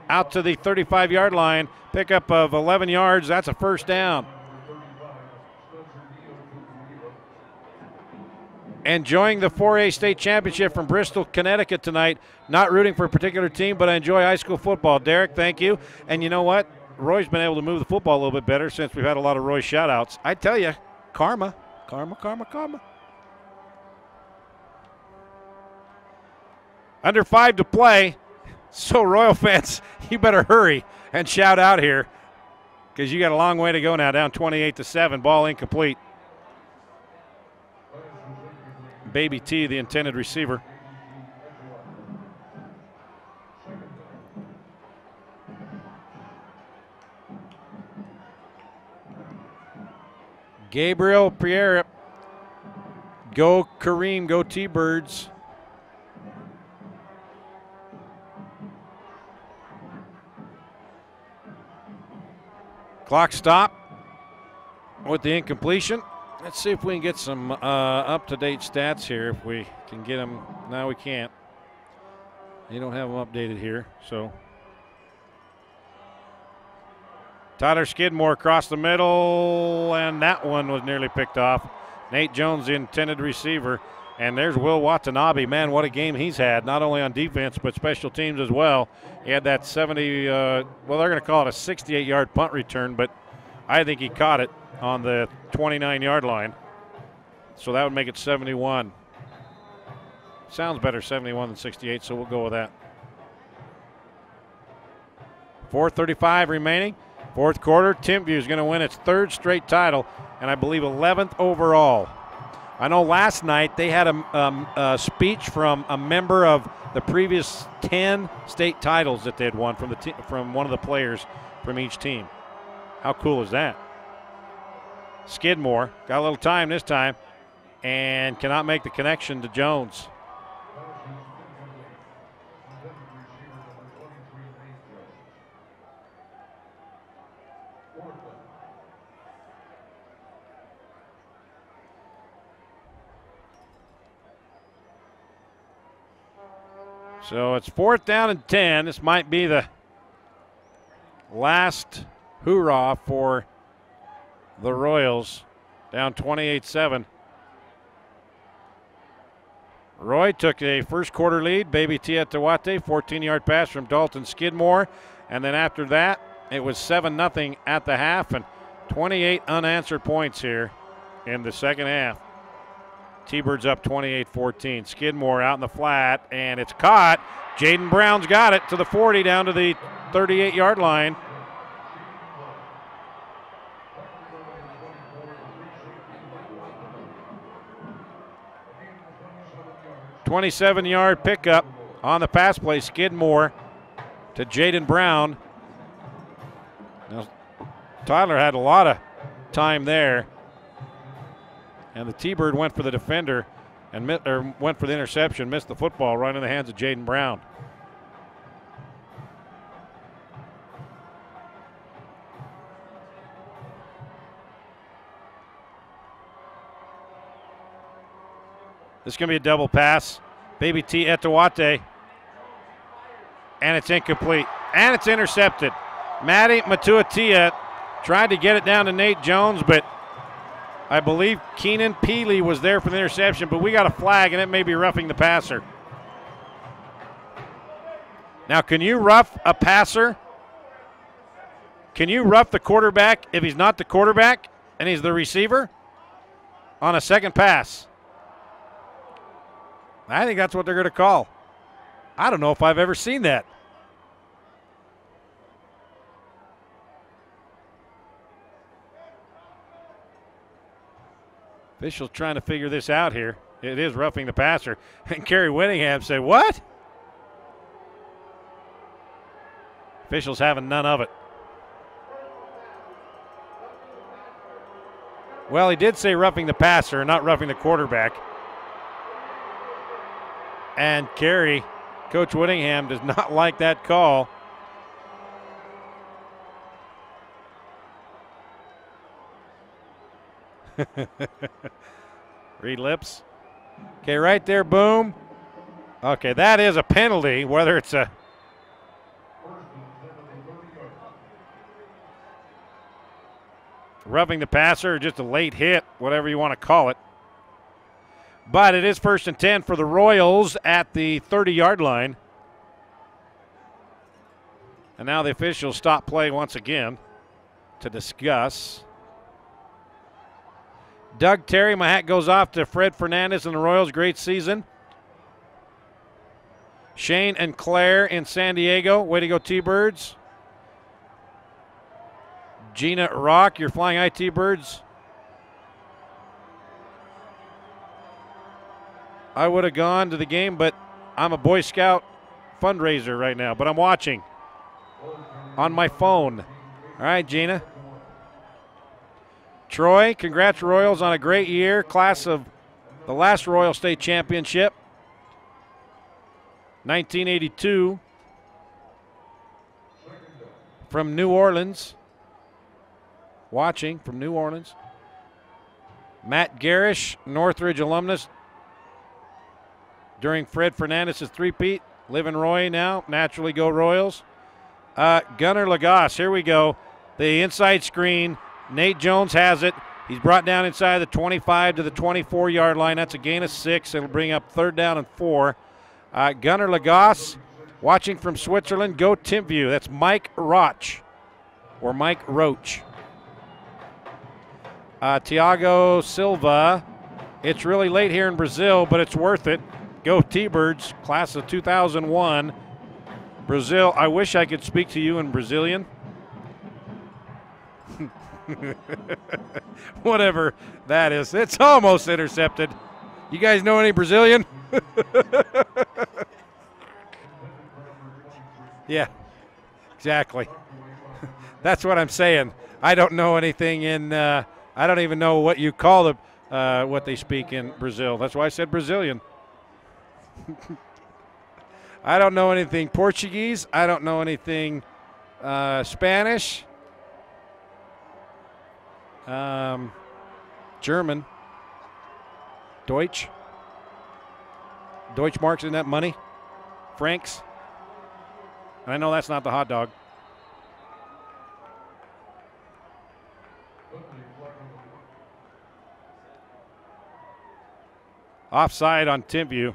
out to the 35-yard line. Pickup of 11 yards. That's a first down. Enjoying the 4A state championship from Bristol, Connecticut tonight. Not rooting for a particular team, but I enjoy high school football. Derek, thank you. And you know what? Roy's been able to move the football a little bit better since we've had a lot of Roy shout-outs. I tell you, karma. Karma, karma, karma. Under 5 to play. So, Royal fans, you better hurry and shout out here because you got a long way to go now, down 28-7. Ball incomplete. Baby T, the intended receiver. Gabriel Pierre Go Kareem, go T-Birds. Clock stop with the incompletion. Let's see if we can get some up-to-date stats here. If we can get them. No, we can't. You don't have them updated here, so. Tyler Skidmore across the middle, and that one was nearly picked off. Nate Jones, the intended receiver. And there's Will Watanabe. Man, what a game he's had, not only on defense but special teams as well. He had that 70, well, they're going to call it a 68-yard punt return, but I think he caught it on the 29-yard line. So that would make it 71. Sounds better 71 than 68, so we'll go with that. 4:35 remaining. Fourth quarter, Timpview is going to win its third straight title, and I believe 11th overall. I know last night they had a speech from a member of the previous 10 state titles that they had won from one of the players from each team. How cool is that? Skidmore got a little time this time and cannot make the connection to Jones. So it's 4th down and 10. This might be the last hoorah for the Royals. Down 28-7. Roy took a first quarter lead. Baby Tiatawate, 14-yard pass from Dalton Skidmore. And then after that, it was 7-0 at the half and 28 unanswered points here in the second half. T-Birds up 28-14. Skidmore out in the flat, and it's caught. Jaden Brown's got it to the 40 down to the 38-yard line. $27-yard pickup on the pass play. Skidmore to Jaden Brown. Now, Tyler had a lot of time there. And the T-Bird went for the defender and went for the interception, missed the football right in the hands of Jaden Brown. This is going to be a double pass. Baby T. Etawate. And it's incomplete. And it's intercepted. Matty Matuatia tried to get it down to Nate Jones, but I believe Keenan Peely was there for the interception, but we got a flag, and it may be roughing the passer. Now, can you rough a passer? Can you rough the quarterback if he's not the quarterback and he's the receiver on a second pass? I think that's what they're going to call. I don't know if I've ever seen that. Officials trying to figure this out here. It is roughing the passer. And Kerry Whittingham said, what? Officials having none of it. Well, he did say roughing the passer, not roughing the quarterback. And Kerry, Coach Whittingham, does not like that call. Reed Lips. Okay, right there, boom. Okay, that is a penalty, whether it's a roughing the passer or just a late hit, whatever you want to call it. But it is 1st and 10 for the Royals at the 30-yard line. And now the officials stop play once again to discuss. Doug Terry, my hat goes off to Fred Fernandez and the Royals. Great season. Shane and Claire in San Diego. Way to go, T-Birds. Gina Rock, your flying IT Birds. I would have gone to the game, but I'm a Boy Scout fundraiser right now. But I'm watching on my phone. All right, Gina. Troy, congrats Royals on a great year. Class of the last Royal State Championship, 1982, from New Orleans. Watching from New Orleans. Matt Garish, Northridge alumnus during Fred Fernandez's three-peat. Live in Roy now, naturally go Royals. Gunnar Lagasse, here we go. The inside screen, Nate Jones has it. He's brought down inside the 25 to the 24-yard line. That's a gain of 6. It'll bring up 3rd down and 4. Gunnar Lagasse, watching from Switzerland, go Timpview. That's Mike Roach, or Mike Roach. Tiago Silva, it's really late here in Brazil, but it's worth it. Go T-Birds, class of 2001. Brazil, I wish I could speak to you in Brazilian. Whatever that is. It's almost intercepted. You guys know any Brazilian? Yeah, exactly. That's what I'm saying. I don't know anything in, I don't even know what you call what they speak in Brazil. That's why I said Brazilian. I don't know anything Portuguese. I don't know anything Spanish. German. Deutsch. Deutschmarks, isn't that money? Francs. And I know that's not the hot dog. Offside on Timpview.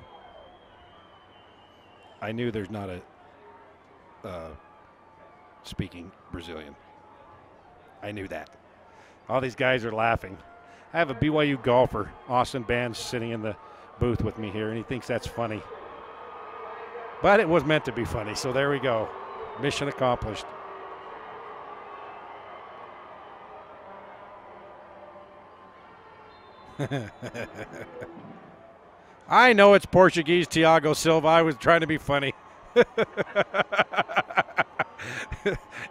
I knew there's not a speaking Brazilian. I knew that. All these guys are laughing. I have a BYU golfer, Austin Bands, sitting in the booth with me here, and he thinks that's funny. But it was meant to be funny, so there we go. Mission accomplished. I know it's Portuguese, Tiago Silva. I was trying to be funny.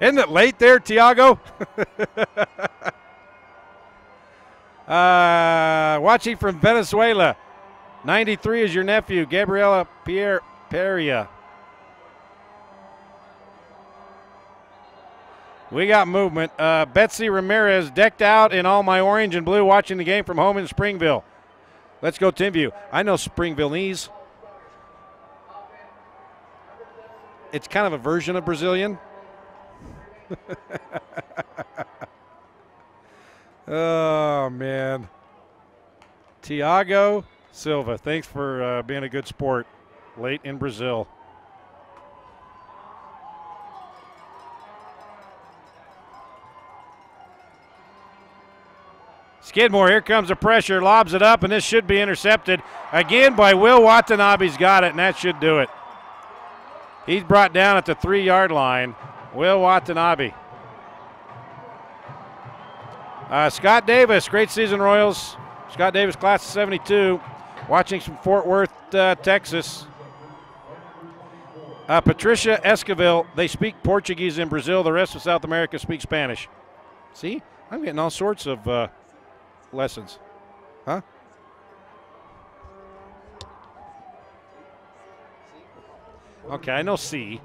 Isn't it late there, Tiago? Watching from Venezuela. 93 is your nephew, Gabriela Peria. We got movement. Betsy Ramirez, decked out in all my orange and blue, watching the game from home in Springville. Let's go Timpview. I know Springvilleese. It's kind of a version of Brazilian. Oh, man. Tiago Silva, thanks for being a good sport late in Brazil. Skidmore, here comes the pressure, lobs it up, and this should be intercepted again by Will Watanabe's got it, and that should do it. He's brought down at the 3-yard line. Will Watanabe. Scott Davis, great season, Royals. Scott Davis, class of 72, watching from Fort Worth, Texas. Patricia Esquivel, they speak Portuguese in Brazil. The rest of South America speaks Spanish. See, I'm getting all sorts of lessons. Huh? Okay, I know C.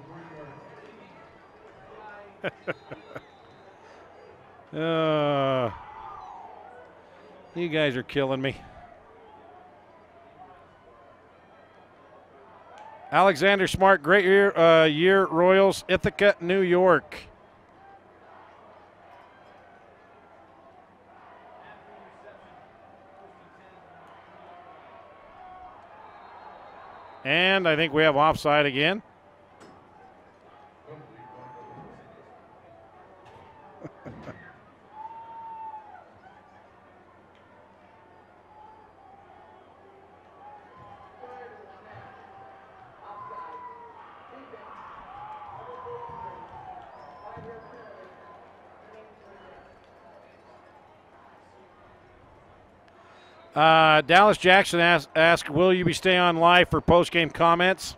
You guys are killing me. Alexander Smart, great year Royals, Ithaca, New York. And I think we have offside again. Dallas Jackson asked, will you be staying on live for post-game comments?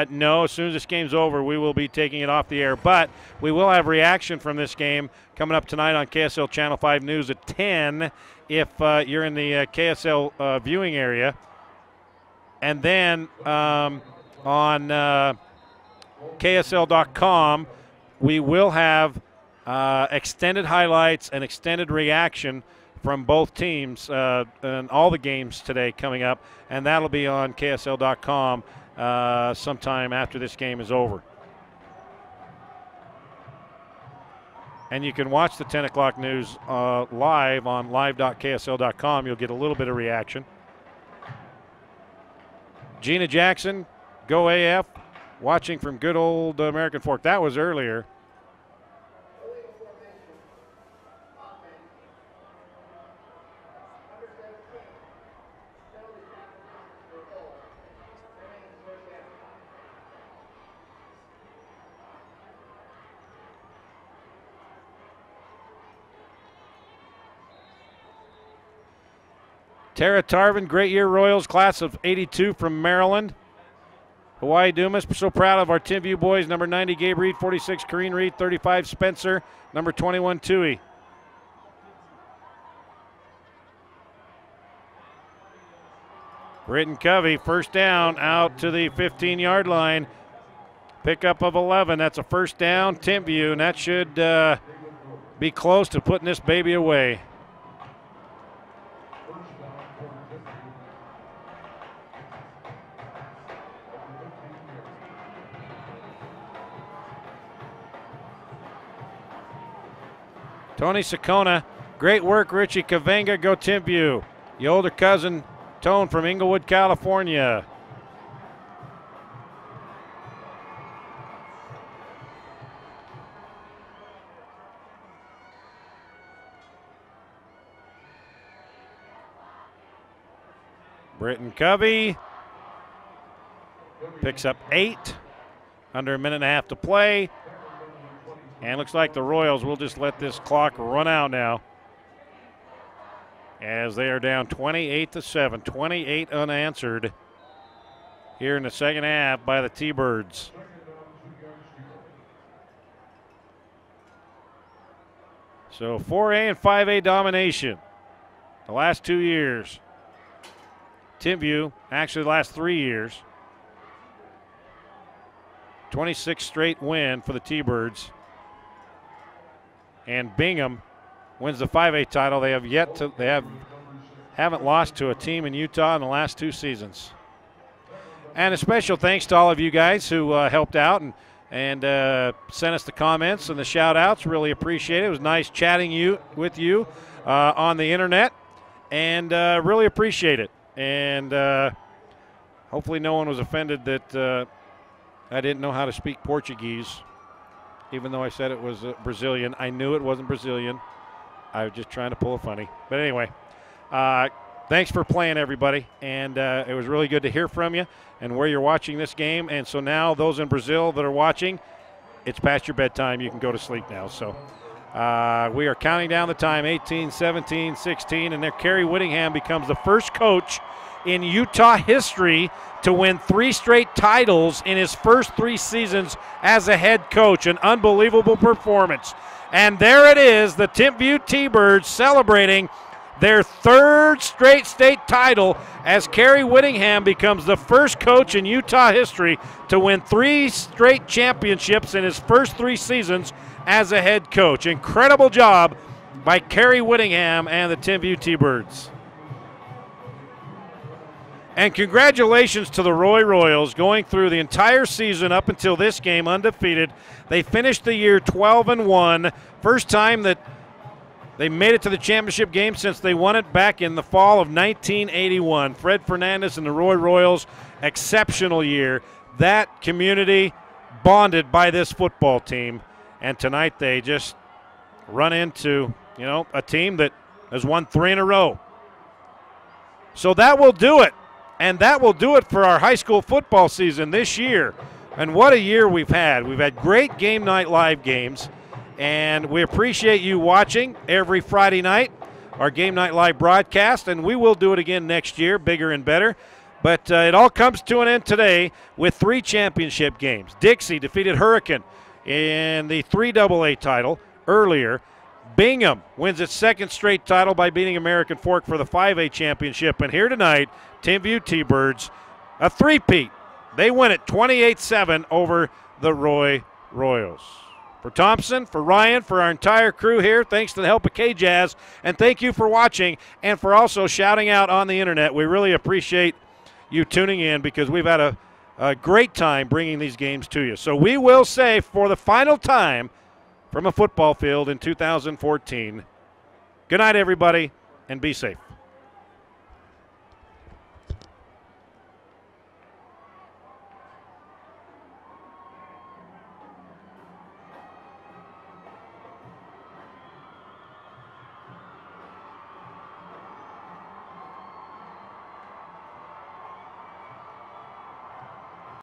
No, as soon as this game's over, we will be taking it off the air. But we will have reaction from this game coming up tonight on KSL Channel 5 News at 10 if you're in the KSL viewing area. And then on KSL.com, we will have extended highlights and extended reaction from both teams and all the games today coming up. And that'll be on KSL.com sometime after this game is over. And you can watch the 10 o'clock news live on live.ksl.com. You'll get a little bit of reaction. Gina Jackson, go AF, watching from good old American Fork. That was earlier. Tara Tarvin, great year Royals, class of 82 from Maryland. Hawaii Dumas, so proud of our Timpview boys. Number 90, Gabe Reed, 46, Corrine Reed, 35, Spencer, number 21, Tui. Britton Covey, first down, out to the 15-yard line. Pickup of 11, that's a first down, Timpview, and that should be close to putting this baby away. Tony Sakona, great work, Richie Kavenga, go Timpview. The older cousin, Tone from Inglewood, California. Britton Covey picks up 8, under a minute and a half to play. And looks like the Royals will just let this clock run out now as they are down 28-7, 28 unanswered here in the second half by the T-Birds. So 4A and 5A domination the last 2 years. Timpview, actually the last 3 years. 26 straight win for the T-Birds. And Bingham wins the 5A title. They haven't lost to a team in Utah in the last 2 seasons. And a special thanks to all of you guys who helped out and sent us the comments and the shout outs. Really appreciate it. It was nice chatting with you on the internet, and really appreciate it. And hopefully no one was offended that I didn't know how to speak Portuguese. Even though I said it was Brazilian. I knew it wasn't Brazilian. I was just trying to pull a funny. But anyway, thanks for playing, everybody. And it was really good to hear from you and where you're watching this game. And so now those in Brazil that are watching, it's past your bedtime. You can go to sleep now. So we are counting down the time, 18, 17, 16. And there Kerry Whittingham becomes the first coach in Utah history to win 3 straight titles in his first 3 seasons as a head coach. An unbelievable performance. And there it is, the Timpview T-Birds celebrating their 3rd straight state title as Kerry Whittingham becomes the first coach in Utah history to win 3 straight championships in his first 3 seasons as a head coach. Incredible job by Kerry Whittingham and the Timpview T-Birds. And congratulations to the Roy Royals going through the entire season up until this game undefeated. They finished the year 12-1. First time that they made it to the championship game since they won it back in the fall of 1981. Fred Fernandez and the Roy Royals, exceptional year. That community bonded by this football team. And tonight they just run into, a team that has won 3 in a row. So that will do it. And that will do it for our high school football season this year. And what a year we've had. We've had great game night live games. And we appreciate you watching every Friday night, our game night live broadcast. And we will do it again next year, bigger and better. But it all comes to an end today with 3 championship games. Dixie defeated Hurricane in the 3AA title earlier. Bingham wins its 2nd straight title by beating American Fork for the 5A championship. And here tonight, Timpview T-Birds, a three-peat. They win it 28-7 over the Roy Royals. For Thompson, for Ryan, for our entire crew here, thanks to the help of K-Jazz, and thank you for watching and for also shouting out on the internet. We really appreciate you tuning in because we've had a great time bringing these games to you. So we will say for the final time from a football field in 2014, good night, everybody, and be safe.